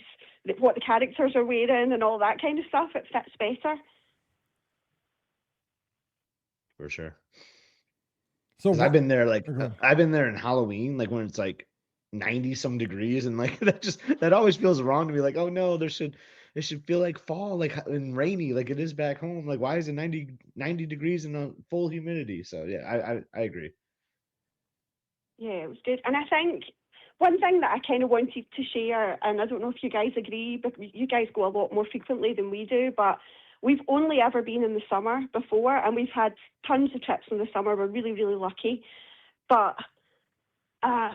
what the characters are wearing and all that kind of stuff. It fits better. For sure. So 'Cause I've been there like Okay. I've been there in Halloween, like when it's like 90 some degrees, and like that always feels wrong to me. Like, oh no, it should feel like fall, like and rainy, like it is back home. Like, why is it 90 degrees and a full humidity? So yeah, I agree. Yeah, it was good. And I think one thing that I kind of wanted to share, and I don't know if you guys agree, but you guys go a lot more frequently than we do, but we've only ever been in the summer before, and we've had tons of trips in the summer. We're really, really lucky. But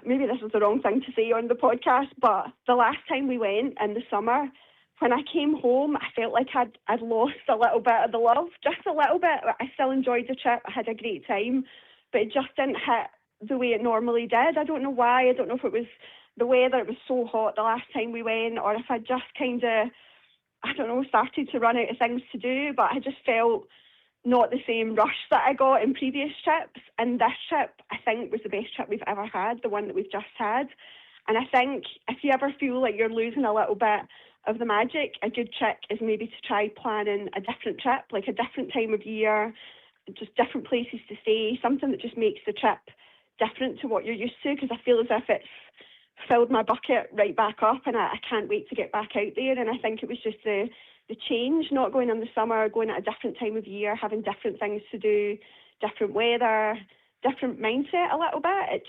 maybe this is the wrong thing to say on the podcast, but the last time we went in the summer, when I came home, I felt like I'd lost a little bit of the love, just a little bit. I still enjoyed the trip. I had a great time, but it just didn't hit the way it normally did. I don't know why. I don't know if it was the weather. It was so hot the last time we went, or if I just kind of, I don't know, started to run out of things to do, but I just felt not the same rush that I got in previous trips. And this trip, I think, was the best trip we've ever had, the one that we've just had. And I think if you ever feel like you're losing a little bit of the magic, a good trick is maybe to try planning a different trip, like a different time of year, just different places to stay, something that just makes the trip different to what you're used to, because I feel as if it's filled my bucket right back up, and I can't wait to get back out there. And I think it was just the change, not going in the summer, going at a different time of year, having different things to do, different weather, different mindset a little bit.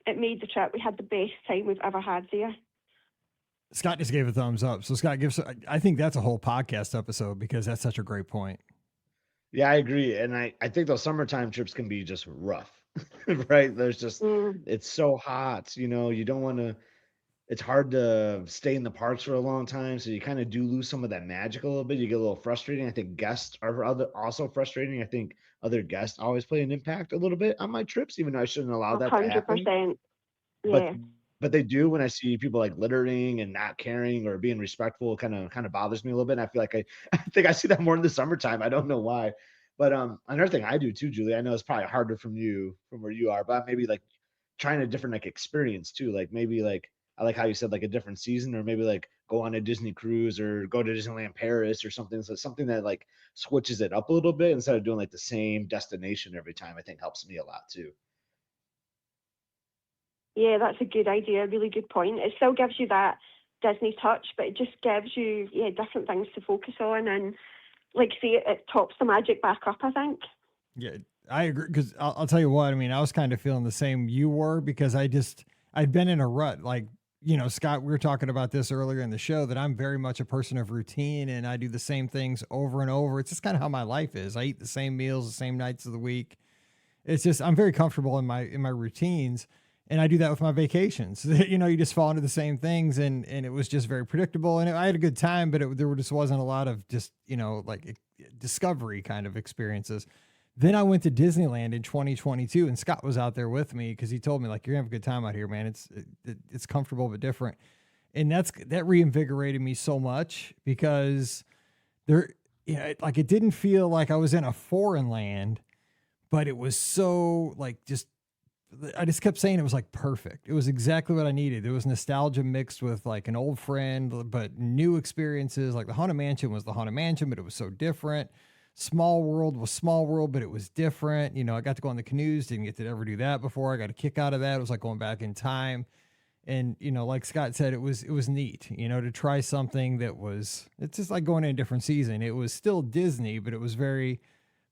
It made the trip. We had the best time we've ever had there. Scott just gave a thumbs up. So Scott I think that's a whole podcast episode because that's such a great point. Yeah, I agree. And I think those summertime trips can be just rough, right? There's just, it's so hot, you don't want to it's hard to stay in the parks for a long time. So you kind of do lose some of that magic a little bit. You get a little frustrating. I think guests are also frustrating. I think other guests always play an impact a little bit on my trips, even though I shouldn't allow that to happen. 100%. But Yeah. but they do. When I see people like littering and not caring or being respectful, kind of bothers me a little bit. And I feel like I think I see that more in the summertime. I don't know why. But another thing I do too, Julie, I know it's probably harder from where you are, but maybe like trying a different like experience too. Like maybe like I like how you said like a different season, or maybe like go on a Disney cruise or go to Disneyland Paris or something. So something that like switches it up a little bit instead of doing like the same destination every time, I think helps me a lot too. Yeah, that's a good idea. Really good point. It still gives you that Disney touch, but it just gives you different things to focus on, and like say it tops the magic back up, I think. Yeah, I agree. Because I'll tell you what, I mean, I was kind of feeling the same you were, because I'd been in a rut. Like, you know, Scott, we were talking about this earlier in the show, that I'm very much a person of routine, and I do the same things over and over. It's just kind of how my life is. I eat the same meals, the same nights of the week. It's just, I'm very comfortable in my routines. And I do that with my vacations. You know, you just fall into the same things, and it was just very predictable. And I had a good time, but there just wasn't a lot of just, you know, like discovery kind of experiences. Then I went to Disneyland in 2022, and Scott was out there with me, because he told me, like, you're gonna have a good time out here, man. It's comfortable but different, and that reinvigorated me so much, because there, you know, like it didn't feel like I was in a foreign land, but it was so like I just kept saying it was like perfect. It was exactly what I needed. There was nostalgia mixed with like an old friend, but new experiences. Like the Haunted Mansion was the Haunted Mansion, but it was so different. Small World was Small World, but it was different. You know, I got to go on the canoes, didn't get to ever do that before. I got a kick out of that. It was like going back in time. And, you know, like Scott said, it was neat, you know, to try something it's just like going in a different season. It was still Disney, but it was very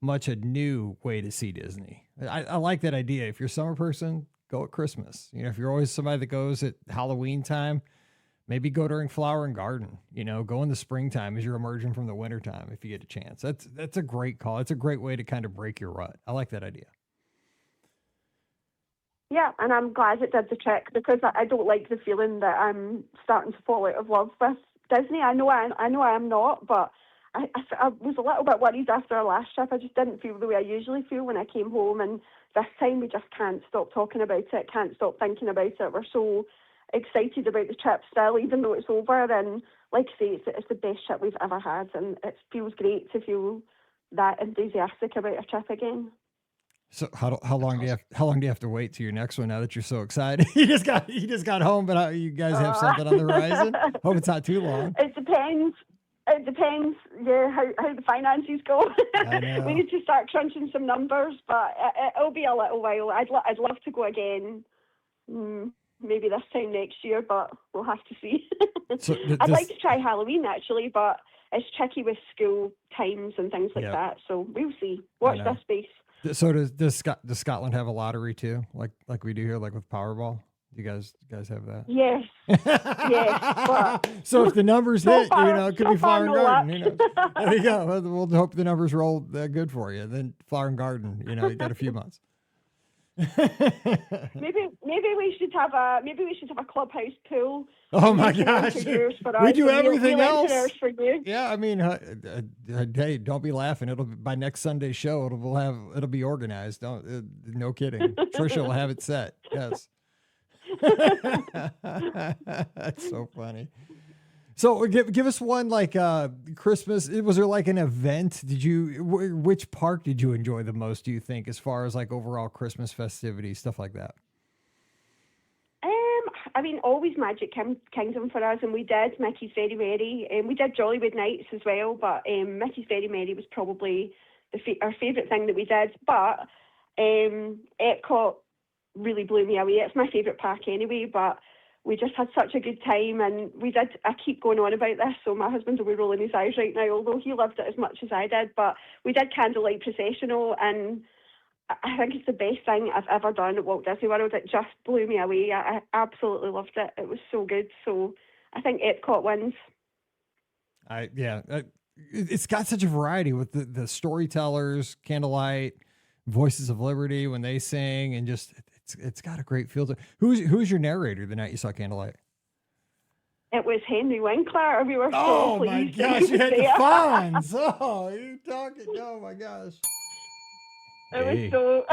much a new way to see Disney. I like that idea. If you're a summer person, go at Christmas. You know, if you're always somebody that goes at Halloween time, maybe go during Flower and Garden. You know, go in the springtime as you're emerging from the wintertime if you get a chance. That's a great call. It's a great way to kind of break your rut. I like that idea. Yeah, and I'm glad it did the trick, because I don't like the feeling that I'm starting to fall out of love with Disney. I know I am not, but I was a little bit worried after our last trip. I just didn't feel the way I usually feel when I came home, and this time we just can't stop talking about it, can't stop thinking about it. We're so excited about the trip still, even though it's over. And like I say, it's the best trip we've ever had, and it feels great to feel that enthusiastic about a trip again. So how long do you have to wait to your next one now that you're so excited? You just got home, but you guys have something on the horizon? Hope it's not too long. It depends. Yeah, how the finances go. I know. We need to start crunching some numbers, but it'll be a little while. I'd love to go again, maybe this time next year, but we'll have to see. So I'd like to try Halloween actually, but it's tricky with school times and things like that. So we'll see. Watch this space. So does Scotland have a lottery too, like we do here, like with Powerball? You guys have that? Yes. Yes. But so if the numbers hit, far, you know, it could be Flower and no Garden. You know, there you go. We'll hope the numbers roll good for you. Then Flower and Garden, you know, you got a few months. maybe we should have a Clubhouse pool. Oh my gosh, we do everything else for you. Yeah, I mean, hey, don't be laughing. It'll by next Sunday's show. It'll be organized. No kidding. Trisha will have it set. Yes. That's so funny. So give us one like Christmas. Was there like an event? Which park did you enjoy the most, do you think, as far as like overall Christmas festivities, stuff like that? I mean, always Magic Kingdom for us, and we did Mickey's Very Merry, and we did Jollywood Nights as well, but Mickey's Very Merry was probably our favourite thing that we did. But Epcot really blew me away. It's my favourite park anyway, but we just had such a good time, and I keep going on about this, so my husband will be rolling his eyes right now, although he loved it as much as I did. But we did Candlelight Processional, and I think it's the best thing I've ever done at Walt Disney World. It just blew me away. I absolutely loved it. It was so good. So I think Epcot wins. It's got such a variety with the storytellers, Candlelight, Voices of Liberty when they sing, and just it's got a great feel to it. Who's your narrator the night you saw Candlelight? It was Henry Winkler. We were so Oh my pleased. that gosh, he you was had the there. Fonz. Oh, you're talking. Oh my gosh. It was Hey. so.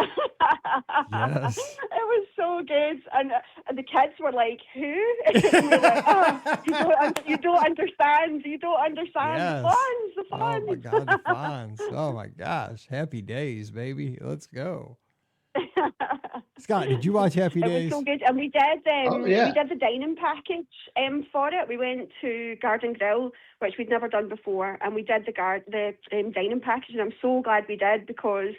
Yes. It was so good, and the kids were like, "Who?" And we were like, "Oh, you don't understand. You don't understand Yes. the Fonz. The Oh Fonz." my God, the Fonz. Oh my gosh. Happy Days, baby. Let's go. Scott, did you watch Happy It Days? was so good, and we did. Oh, yeah. We did the dining package for it. We went to Garden Grill, which we'd never done before, and we did the dining package. And I'm so glad we did, because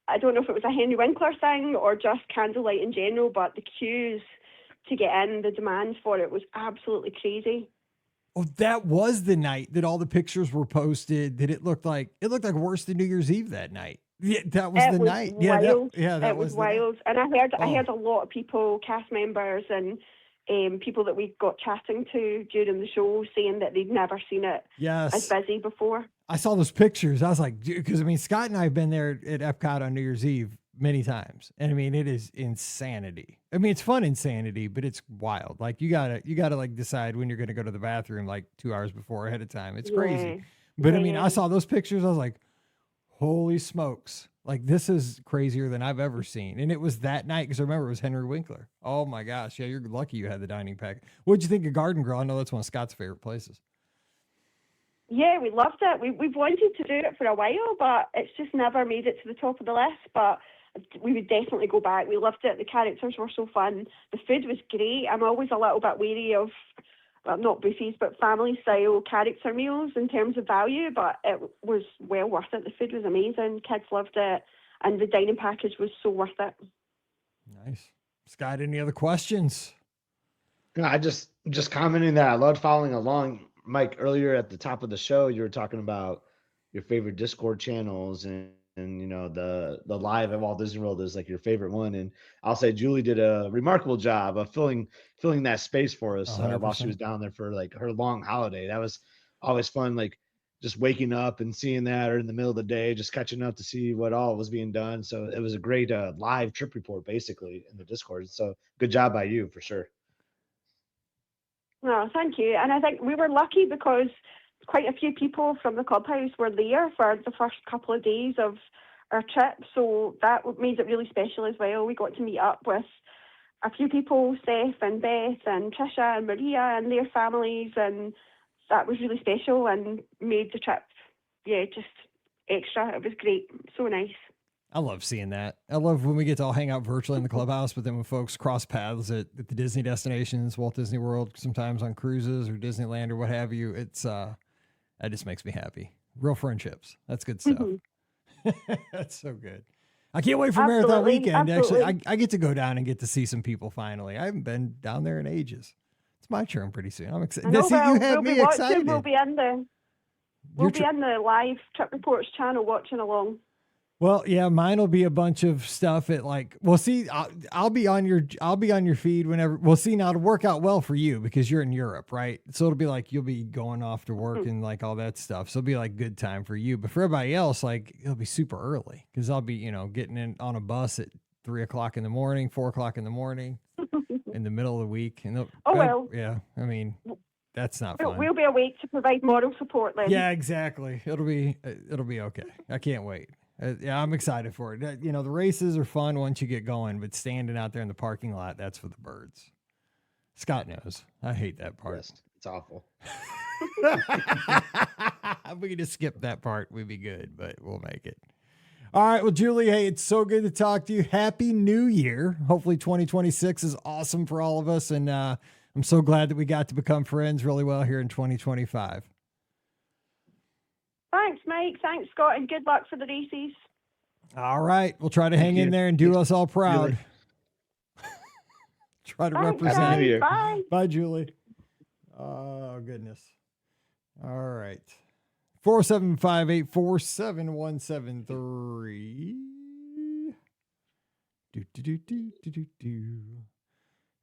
I don't know if it was a Henry Winkler thing or just candlelight in general, but the queues to get in, the demand for it was absolutely crazy. Oh, that was the night that all the pictures were posted. That it looked like worse than New Year's Eve that night. Yeah, that was the night. Wild. That it was the night. wild. And I heard a lot of people, cast members and people that we got chatting to during the show, saying that they'd never seen it as busy before. I saw those pictures. I was like, because I mean, Scott and I have been there at Epcot on New Year's Eve many times, and I mean, it is insanity. I mean, it's fun insanity, but it's wild. Like you gotta like decide when you're gonna go to the bathroom like 2 hours before ahead of time. It's crazy. But I mean, I saw those pictures. I was like, holy smokes. Like, this is crazier than I've ever seen. And it was that night, because I remember it was Henry Winkler. Oh my gosh. Yeah, you're lucky you had the dining pack. What'd you think of Garden Grill? I know that's one of Scott's favorite places. Yeah, we loved it. We've wanted to do it for a while, but it's just never made it to the top of the list. But we would definitely go back. We loved it. The characters were so fun. The food was great. I'm always a little bit wary of, well, not buffets, but family style character meals in terms of value, but it was well worth it. The food was amazing. Kids loved it. And the dining package was so worth it. Nice. Scott, any other questions? No, I just commenting that I loved following along. Mike, earlier at the top of the show, you were talking about your favorite Discord channels and you know, the live at Walt Disney World is like your favorite one. And I'll say Julie did a remarkable job of filling that space for us while she was down there for like her long holiday. That was always fun. Like just waking up and seeing that, or in the middle of the day, just catching up to see what all was being done. So it was a great live trip report basically in the Discord. So good job by you for sure. No, thank you. And I think we were lucky because quite a few people from the Clubhouse were there for the first couple of days of our trip. So that made it really special as well. We got to meet up with a few people, Steph and Beth and Trisha and Maria and their families. And that was really special and made the trip, just extra. It was great. So nice. I love seeing that. I love when we get to all hang out virtually in the Clubhouse, but then when folks cross paths at the Disney destinations, Walt Disney World, sometimes on cruises or Disneyland or what have you, it's that just makes me happy. Real friendships. That's good stuff. That's so good. I can't wait for Marathon Weekend. Absolutely. Actually, I get to go down and get to see some people finally. I haven't been down there in ages. It's my turn pretty soon. I'm excited. You have me excited. We'll be in the live Trip Reports channel watching along. Well, yeah, mine will be a bunch of stuff at like, well, see, I'll be on your feed whenever. We'll see, now it'll work out well for you because you're in Europe, right? So it'll be like, you'll be going off to work and like all that stuff. So it'll be like good time for you, but for everybody else, like it'll be super early because I'll be, getting in on a bus at 3 o'clock in the morning, 4 o'clock in the morning in the middle of the week. And yeah, I mean, that's not fun. We'll be awake to provide moral support then. Yeah, exactly. It'll be okay. I can't wait. Yeah, I'm excited for it. The races are fun once you get going, but standing out there in the parking lot, that's for the birds. Scott knows. I hate that part. Yes, it's awful. If we could just skip that part, we'd be good, but we'll make it. All right. Well, Julie, hey, it's so good to talk to you. Happy New Year. Hopefully 2026 is awesome for all of us. And I'm so glad that we got to become friends really well here in 2025. Thanks, Mike. Thanks, Scott. And good luck for the races. All right. We'll try to hang in there and do us all proud. Try to represent. Bye. Bye, Julie. Oh, goodness. All right. 475-847-173.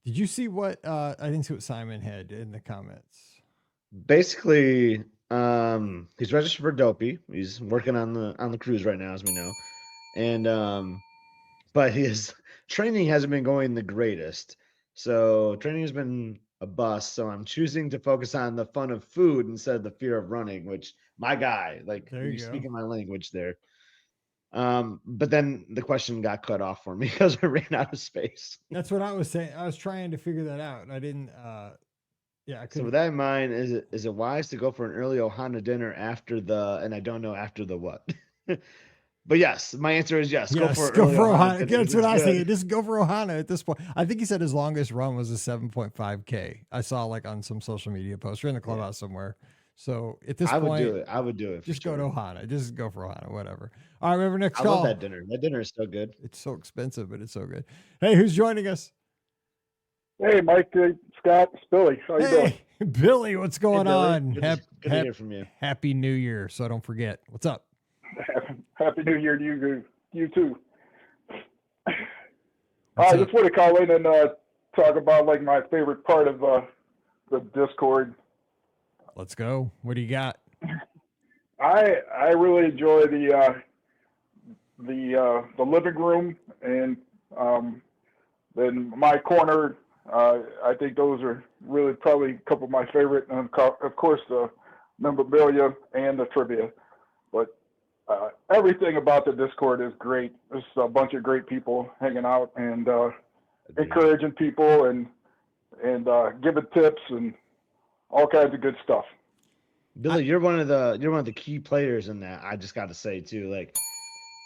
Did you see what I didn't see what Simon had in the comments? Basically, he's registered for Dopey. He's working on the cruise right now, as we know. And but his training hasn't been going the greatest. So training has been a bust. So I'm choosing to focus on the fun of food instead of the fear of running, which my guy, like There when you you go. speak in my language there. But then the question got cut off for me because I ran out of space. That's what I was saying. I was trying to figure that out. I didn't, yeah, I So with couldn't. that in mind, is it wise to go for an early Ohana dinner after and I don't know after the what? But yes, my answer is yes. Go for Yes, an go early for Ohana Ohana. dinner. That's what It's I was good. thinking. Just go for Ohana at this point. I think he said his longest run was a 7.5K. I saw like on some social media post or in the Yeah, clubhouse somewhere. So at this I would do point, it. I would do it for just go to sure. Ohana. Just go for Ohana, whatever. All right, we have our next I love call. that dinner. That dinner is so good. It's so expensive, but it's so good. Hey, who's joining us? Hey, Mike, Scott, it's Billy. How you doing? Hey, Billy, what's Hey going Billy, on? good to hear from you. Happy New Year. So don't forget. What's up? Happy New Year to you too. What's I up? just want to call in and talk about like my favorite part of the Discord. Let's go. What do you got? I really enjoy the living room and then my corner. I think those are really probably a couple of my favorite, and of course the memorabilia and the trivia. But everything about the Discord is great. There's a bunch of great people hanging out and encouraging people and giving tips and all kinds of good stuff. Billy, you're one of the key players in that. I just got to say too, like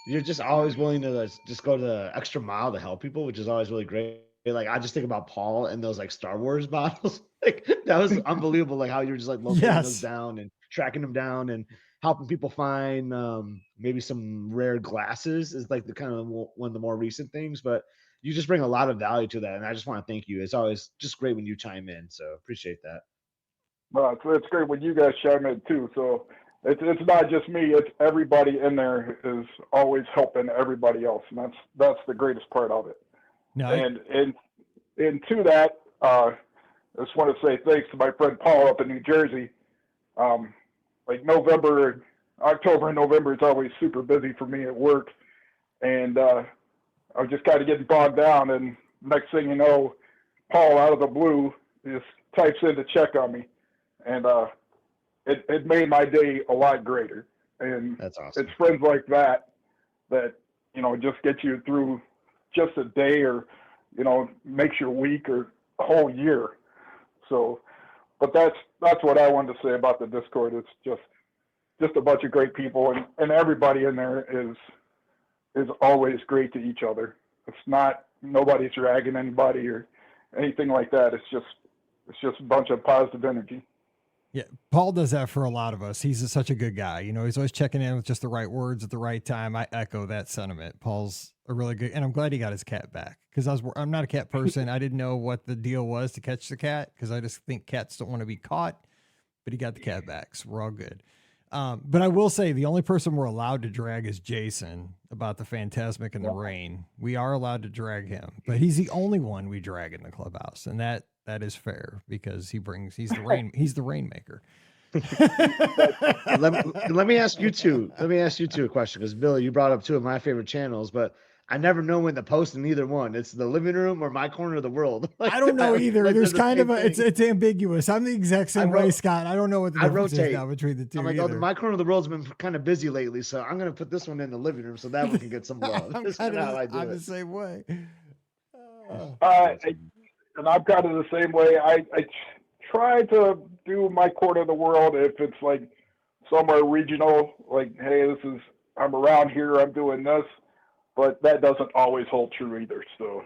you're just always willing to just go the extra mile to help people, which is always really great. Like I just think about Paul and those like Star Wars bottles. Like that was unbelievable. Like how you're just like locating those Yes. down and tracking them down and helping people find maybe some rare glasses is like the kind of one of the more recent things. But you just bring a lot of value to that, and I just want to thank you. It's always just great when you chime in. So appreciate that. It's great when you guys chime in too. So it's not just me. It's everybody in there is always helping everybody else, and that's the greatest part of it. No, And to that, I just want to say thanks to my friend Paul up in New Jersey. Like October and November is always super busy for me at work, and I was just kind of getting bogged down. And next thing you know, Paul out of the blue just types in to check on me, and it made my day a lot greater. And That's awesome. it's friends like that just get you through just a day or makes your week or a whole year. So, but that's what I wanted to say about the Discord. It's just a bunch of great people, and everybody in there is always great to each other. It's not nobody's dragging anybody or anything like that. It's just a bunch of positive energy. yeah, Paul does that for a lot of us. He's such a good guy. He's always checking in with just the right words at the right time. I echo that sentiment. Paul's a really good, and I'm glad he got his cat back because I'm not a cat person. I didn't know what the deal was to catch the cat because I just think cats don't want to be caught. But he got the cat back, so we're all good. But I will say the only person we're allowed to drag is Jason about the Phantasmic and the rain. We are allowed to drag him, but he's the only one we drag in the clubhouse, and that is fair because he's the rainmaker. let me ask you two. Let me ask you two a question because Billy, you brought up two of my favorite channels, but I never know when to post in either one. It's the living room or my corner of the world. Like, I don't know either. like There's the kind of same thing. it's ambiguous. I'm the exact same way, Scott. I don't know what the I difference is rotate. now between the two. I'm like, either. my corner of the world's been kind of busy lately, so I'm gonna put this one in the living room so that one can get some love. That's kind of how I do I'm it. the same way. And I'm kind of the same way. I try to do my corner of the world if it's like somewhere regional, like, hey, I'm around here, I'm doing this, but that doesn't always hold true either. So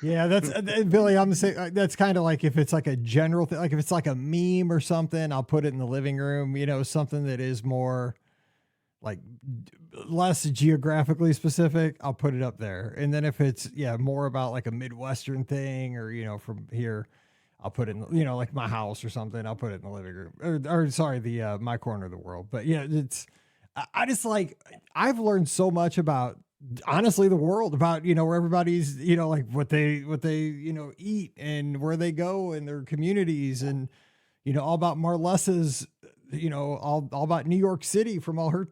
Yeah, that's Billy. I'm the same. That's kind of like if it's like a general thing, like if it's like a meme or something, I'll put it in the living room. Something that is more like less geographically specific, I'll put it up there. And then if it's more about like a Midwestern thing or from here, I'll put it in like my house or something. I'll put it in the living room or sorry, the my corner of the world. But yeah, I just like I've learned so much about honestly the world about where everybody's like what they eat and where they go and their communities and all about Marlesa's all about New York City from all her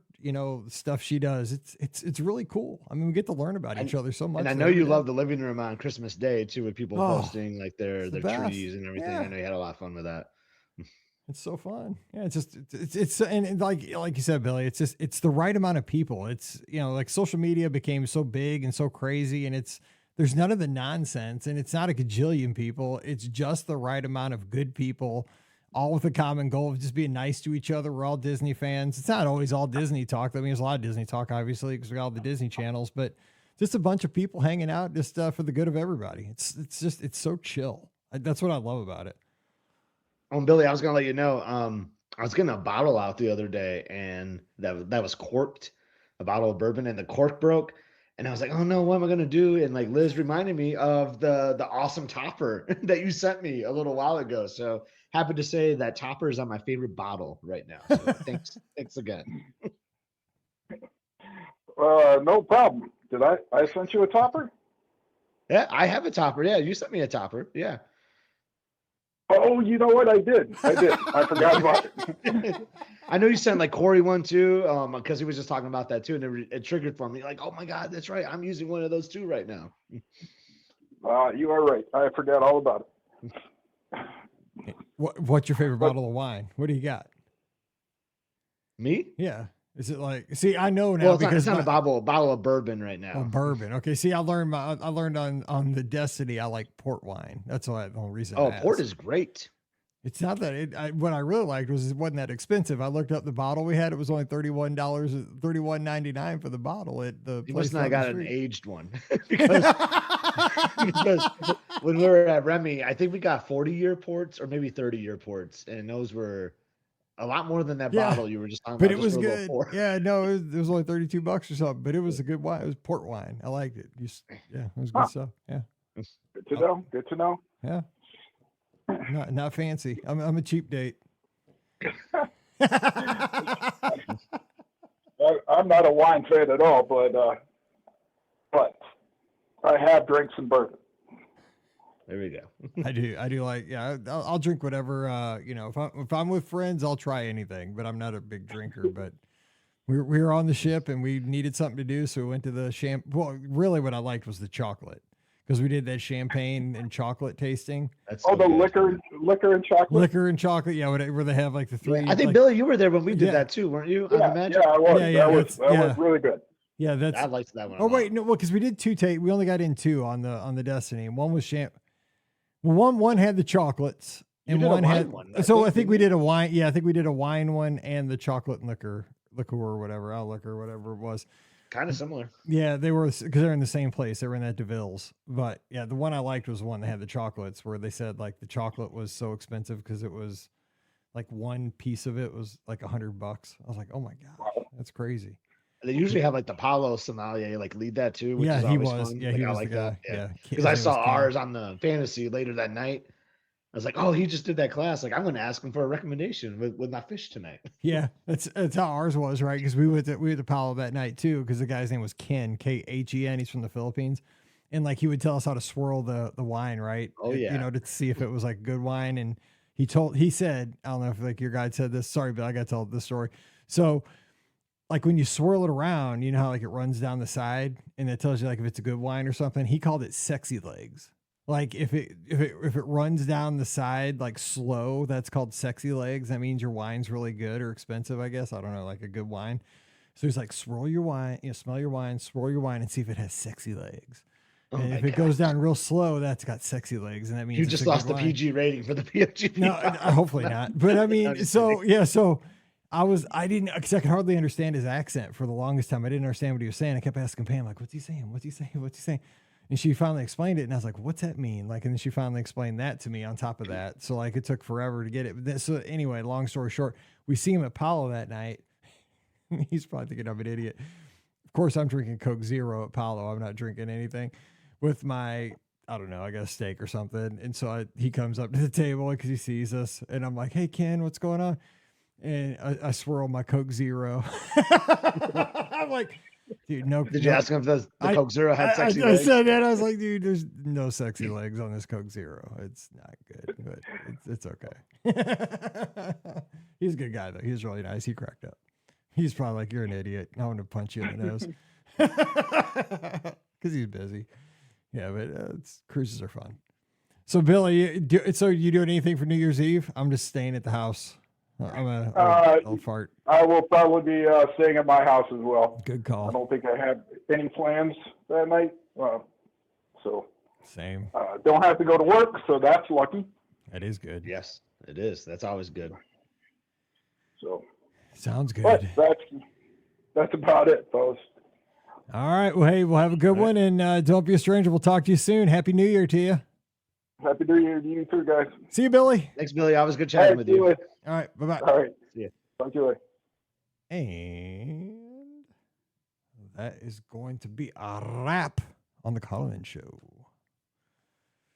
stuff she does. It's really cool. I mean, we get to learn about each other so much. And I know you love the living room on Christmas Day too, with people posting like their best. trees and everything. Yeah. I know you had a lot of fun with that. It's so fun. Yeah, and like you said, Billy, it's the right amount of people. It's, like social media became so big and so crazy, and there's none of the nonsense, and it's not a gajillion people. It's just the right amount of good people, all with a common goal of just being nice to each other. We're all Disney fans. It's not always all Disney talk. I mean, there's a lot of Disney talk, obviously, because we got all the Disney channels, but just a bunch of people hanging out just for the good of everybody. It's so chill. That's what I love about it. Oh, Billy, I was gonna let you know. I was getting a bottle out the other day, and that was corked, a bottle of bourbon, and the cork broke. And I was like, "Oh no, what am I gonna do?" And like Liz reminded me of the awesome topper that you sent me a little while ago. So happy to say that topper is on my favorite bottle right now. So thanks again. No problem. Did I sent you a topper? Yeah, I have a topper. Yeah, you sent me a topper. Yeah. Oh, you know what? I did. I forgot about it. I know you sent like Corey one too, because he was just talking about that too, and it triggered for me. Like, oh my God, that's right. I'm using one of those too right now. You are right. I forgot all about it. What's your favorite bottle of wine? What do you got? Me? Yeah. Is it like? See, I know now. Well, it's not a bottle of bourbon right now. Oh, bourbon. Okay. See, I learned on the Destiny. I like port wine. That's the only reason. Oh, port is great. It's not that what I really liked was it wasn't that expensive. I looked up the bottle we had. It was only $31.99 for the bottle at the You place. must not have got an aged one because when we were at Remy, I think we got 40-year ports or maybe 30-year ports, and those were a lot more than that bottle you were just talking about. But it was good. Yeah, no, it was only $32 or something, but it was a good wine. It was port wine. I liked it. It was good stuff. Yeah. Good to know. Good to know. Yeah. Not fancy. I'm a cheap date. I'm not a wine fan at all, but I have drank some bourbon. There we go. I do like, I'll drink whatever, if I'm with friends, I'll try anything, but I'm not a big drinker. But we were on the ship and we needed something to do. So we went to the well, really what I liked was the chocolate, because we did that champagne and chocolate tasting. That's the liquor and chocolate. Liquor and chocolate. Yeah. Where they have like the three. Yeah, I think Billy, you were there when we did that too, weren't you? Yeah, I was. That was really good. Yeah. I liked that one. Oh wait, no, because we did two we only got in two on the Destiny, and one was one had the chocolates and one had I think we did a wine. Yeah, I think we did a wine one and the chocolate and liquor or whatever, whatever it was. Kind of similar. Yeah, they were, because they're in the same place. They were in that DeVille's. But yeah, the one I liked was the one that had the chocolates, where they said like the chocolate was so expensive because it was like one piece of it was like $100. I was like, oh my gosh, that's crazy. They usually have like the Paulo sommelier like lead that too, which is he always was. fun. Yeah, he I was like the guy. that. Yeah, because I saw ours on the fantasy later that night. I was like, oh, he just did that class. Like, I'm going to ask him for a recommendation with my fish tonight. Yeah, that's how ours was, right? Because we went to Paulo that night too, because the guy's name was Ken, Khen. He's from the Philippines, and like he would tell us how to swirl the wine, right? Oh yeah, to see if it was like good wine. And he said, I don't know if like your guide said this. Sorry, but I got to tell this story. So, like when you swirl it around, you know how like it runs down the side, and it tells you like if it's a good wine or something. He called it sexy legs. Like if it runs down the side like slow, that's called sexy legs. That means your wine's really good or expensive, I guess. I don't know, like a good wine. So he's like, swirl your wine, smell your wine, swirl your wine, and see if it has sexy legs. And if it goes down real slow, that's got sexy legs, and that means you just lost the PG rating for the POGP. No, hopefully not. But I mean, so I didn't, because I could hardly understand his accent for the longest time. I didn't understand what he was saying. I kept asking Pam, like, what's he saying? What's he saying? What's he saying? And she finally explained it, and I was like, what's that mean? Like, and then she finally explained that to me on top of that. So like, it took forever to get it. But so anyway, long story short, we see him at Paulo that night. He's probably thinking I'm an idiot. Of course, I'm drinking Coke Zero at Paulo. I'm not drinking anything with my, I don't know, I got a steak or something. And so he comes up to the table because he sees us, and I'm like, hey, Ken, what's going on? And I swirl my Coke Zero. I'm like, dude, no. Did you ask him if the Coke Zero had sexy legs? I said that. I was like, dude, there's no sexy legs on this Coke Zero. It's not good, but it's okay. He's a good guy, though. He was really nice. He cracked up. He's probably like, you're an idiot. I want to punch you in the nose. Because he's busy. Yeah, but cruises are fun. So, Billy, so you doing anything for New Year's Eve? I'm just staying at the house. I'm a fart. I will probably be staying at my house as well. Good call. I don't think I have any plans that night. So same. Don't have to go to work, so that's lucky. That is good. Yes, it is. That's always good. So sounds good. But that's about it, folks. All right. Well, hey, we'll have a good one, and don't be a stranger. We'll talk to you soon. Happy New Year to you. Happy New Year to you too, guys. See you, Billy. Thanks, Billy. Always good chatting with you. All right. Bye-bye. All right. See you. Talk to you later. And that is going to be a wrap on the Call-In Show.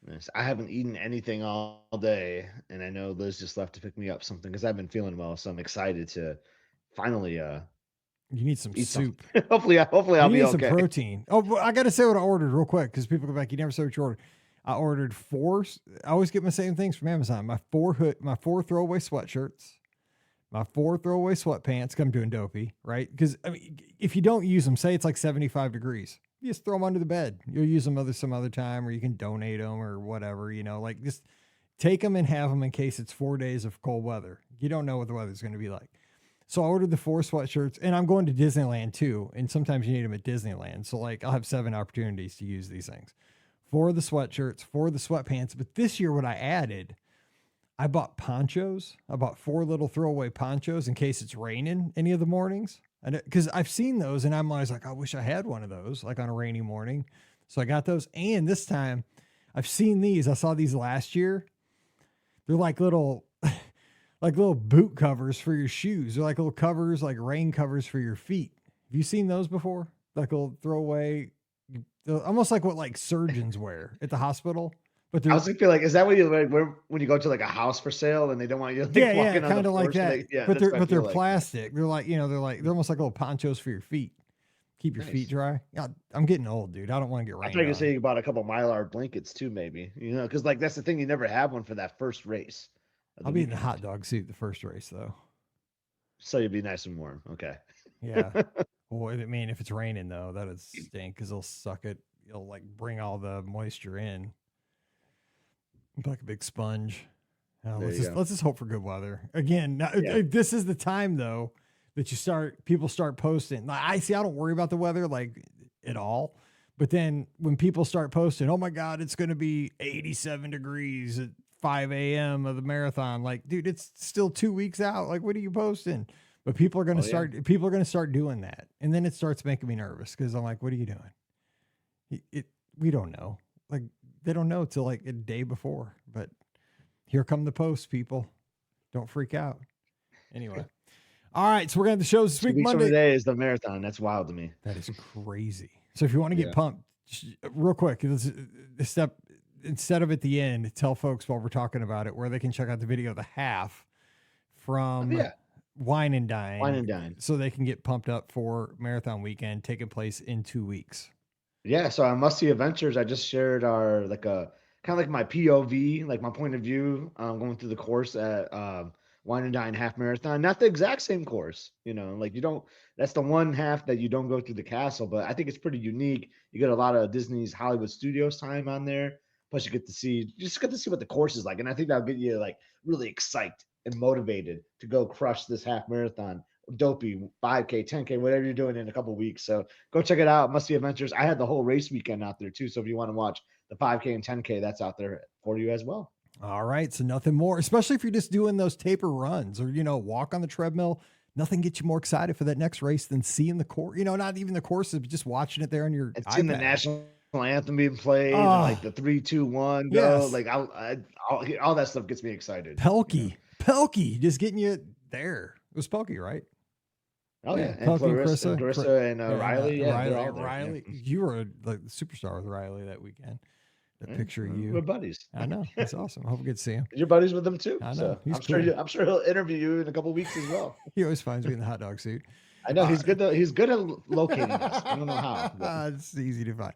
Nice. I haven't eaten anything all day, and I know Liz just left to pick me up something because I've been feeling well, so I'm excited to finally you need some soup. hopefully I'll be need okay. Some protein. Oh, I got to say what I ordered real quick because people go back. You never said what you ordered. I ordered 4. I always get my same things from Amazon. My 4 throwaway sweatshirts, my 4 throwaway sweatpants. I'm doing dopey, right? Because I mean, if you don't use them, say it's like 75 degrees, you just throw them under the bed. You'll use them some other time, or you can donate them or whatever. Like just take them and have them in case it's 4 days of cold weather. You don't know what the weather's going to be like. So I ordered the 4 sweatshirts, and I'm going to Disneyland too. And sometimes you need them at Disneyland. So like I'll have 7 opportunities to use these things. 4 of the sweatshirts, 4 of the sweatpants. But this year what I added, I bought ponchos. I bought 4 little throwaway ponchos in case it's raining any of the mornings. Because I've seen those and I'm always like, I wish I had one of those, like on a rainy morning. So I got those. And this time I've seen these. I saw these last year. They're like little boot covers for your shoes. They're like little covers, like rain covers for your feet. Have you seen those before? Like a little throwaway, almost like what like surgeons wear at the hospital. But I was thinking, like, is that what you like when you go to like a house for sale and they don't want you to walking on kind the of like that. But they're like. plastic. They're like, they're almost like little ponchos for your feet. Keep your feet dry. Yeah, I'm getting old, dude. I don't want to get rained on. I thought you say you bought a couple Mylar blankets too, maybe. Because like that's the thing, you never have one for that first race. I'll be in the hot dog suit the first race though. So you'd be nice and warm. Okay. Yeah. Well, I mean, if it's raining though, that'd stink because they'll suck it. It'll like bring all the moisture in. Like a big sponge. Let's just hope for good weather. Again, this is the time though that people start posting. I don't worry about the weather like at all. But then when people start posting, oh my God, it's going to be 87 degrees at 5 a.m. of the marathon. Like, dude, it's still 2 weeks out. Like, what are you posting? But people are going to start doing that. And then it starts making me nervous because I'm like, what are you doing? We don't know. Like, they don't know till like a day before. But here come the posts, people. Don't freak out. Anyway. All right, so we're going to have the shows this week. Monday today is the marathon. That's wild to me. That is crazy. So if you want to get pumped, real quick, instead of at the end, tell folks while we're talking about it where they can check out the video of the half from Wine and Dine. Wine and Dine. So they can get pumped up for marathon weekend taking place in 2 weeks. Yeah, so on Must See Adventures, I just shared our like a kind of like my POV, like my point of view, going through the course at Wine and Dine half marathon. Not the exact same course, like you don't. That's the one half that you don't go through the castle, but I think it's pretty unique. You get a lot of Disney's Hollywood Studios time on there. Plus, you get to see what the course is like, and I think that'll get you like really excited and motivated to go crush this half marathon. Dopey 5K, 10K, whatever you're doing in a couple of weeks. So go check it out. Must See Adventures. I had the whole race weekend out there too. So if you want to watch the 5K and 10K, that's out there for you as well. All right. So nothing more, especially if you're just doing those taper runs or, walk on the treadmill. Nothing gets you more excited for that next race than seeing the course, not even the courses, but just watching it there on your iPad. Seeing the national anthem being played, and like the 3, 2, 1 go. Yes. Like all that stuff gets me excited. Pelkey, just getting you there. It was Pelkey, right? Oh yeah, and Clarissa and Riley. Yeah, Riley. You were the superstar with Riley that weekend. The picture of you. We're buddies. I know. That's awesome. I hope we get to see him. You're buddies with him too. I know. So He's I'm cool. I'm sure he'll interview you in a couple of weeks as well. He always finds me in the hot dog suit. I know he's good. He's good at locating us. I don't know how. It's easy to find.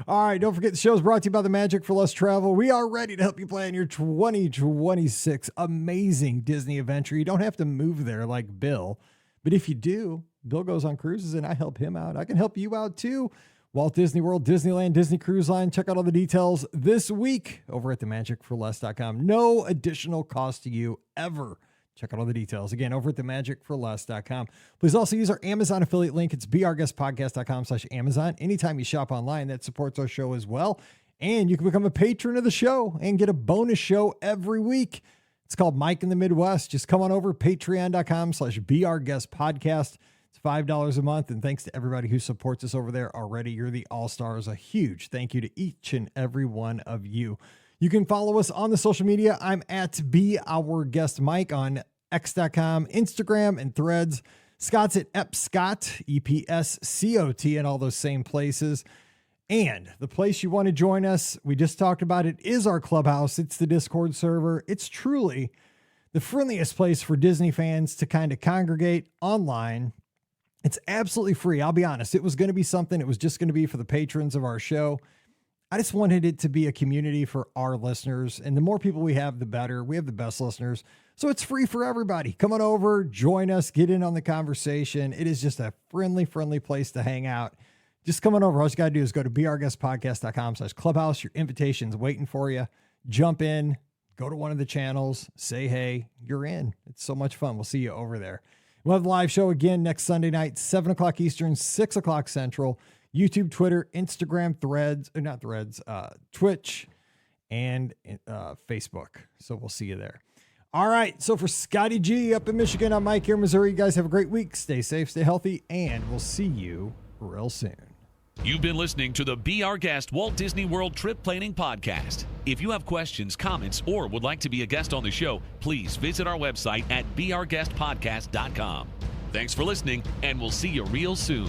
All right. Don't forget the show is brought to you by the Magic for Less Travel. We are ready to help you plan your 2026 amazing Disney adventure. You don't have to move there like Bill, but if you do, Bill goes on cruises and I help him out. I can help you out too. Walt Disney World, Disneyland, Disney Cruise Line. Check out all the details this week over at themagicforless.com. No additional cost to you ever. Check out all the details again over at themagicforless.com. Please also use our Amazon affiliate link. It's beourguestpodcast.com/Amazon. Anytime you shop online, that supports our show as well. And you can become a patron of the show and get a bonus show every week. It's called Mike in the Midwest. Just come on over, patreon.com/beourguestpodcast. It's $5 a month. And thanks to everybody who supports us over there already. You're the all-stars. A huge thank you to each and every one of you. You can follow us on the social media. I'm at Be Our Guest Mike on X.com, Instagram, and Threads. Scott's at EpScott, EPSCOT, and all those same places. And the place you want to join us, we just talked about it, is our Clubhouse. It's the Discord server. It's truly the friendliest place for Disney fans to kind of congregate online. It's absolutely free. I'll be honest. It was going to be something. It was just going to be for the patrons of our show. I just wanted it to be a community for our listeners. And the more people we have, the better. We have the best listeners. So it's free for everybody. Come on over, join us, get in on the conversation. It is just a friendly place to hang out. Just come on over. All you got to do is go to beourguestpodcast.com/clubhouse. Your invitation's waiting for you. Jump in, go to one of the channels, say, hey, you're in. It's so much fun. We'll see you over there. We'll have the live show again next Sunday night, 7 o'clock Eastern, 6 o'clock Central. YouTube, Twitter, Instagram, Twitch, and Facebook. So we'll see you there. All right. So for Scotty G up in Michigan, I'm Mike here in Missouri. You guys have a great week. Stay safe, stay healthy, and we'll see you real soon. You've been listening to the Be Our Guest Walt Disney World Trip Planning Podcast. If you have questions, comments, or would like to be a guest on the show, please visit our website at beourguestpodcast.com. Thanks for listening, and we'll see you real soon.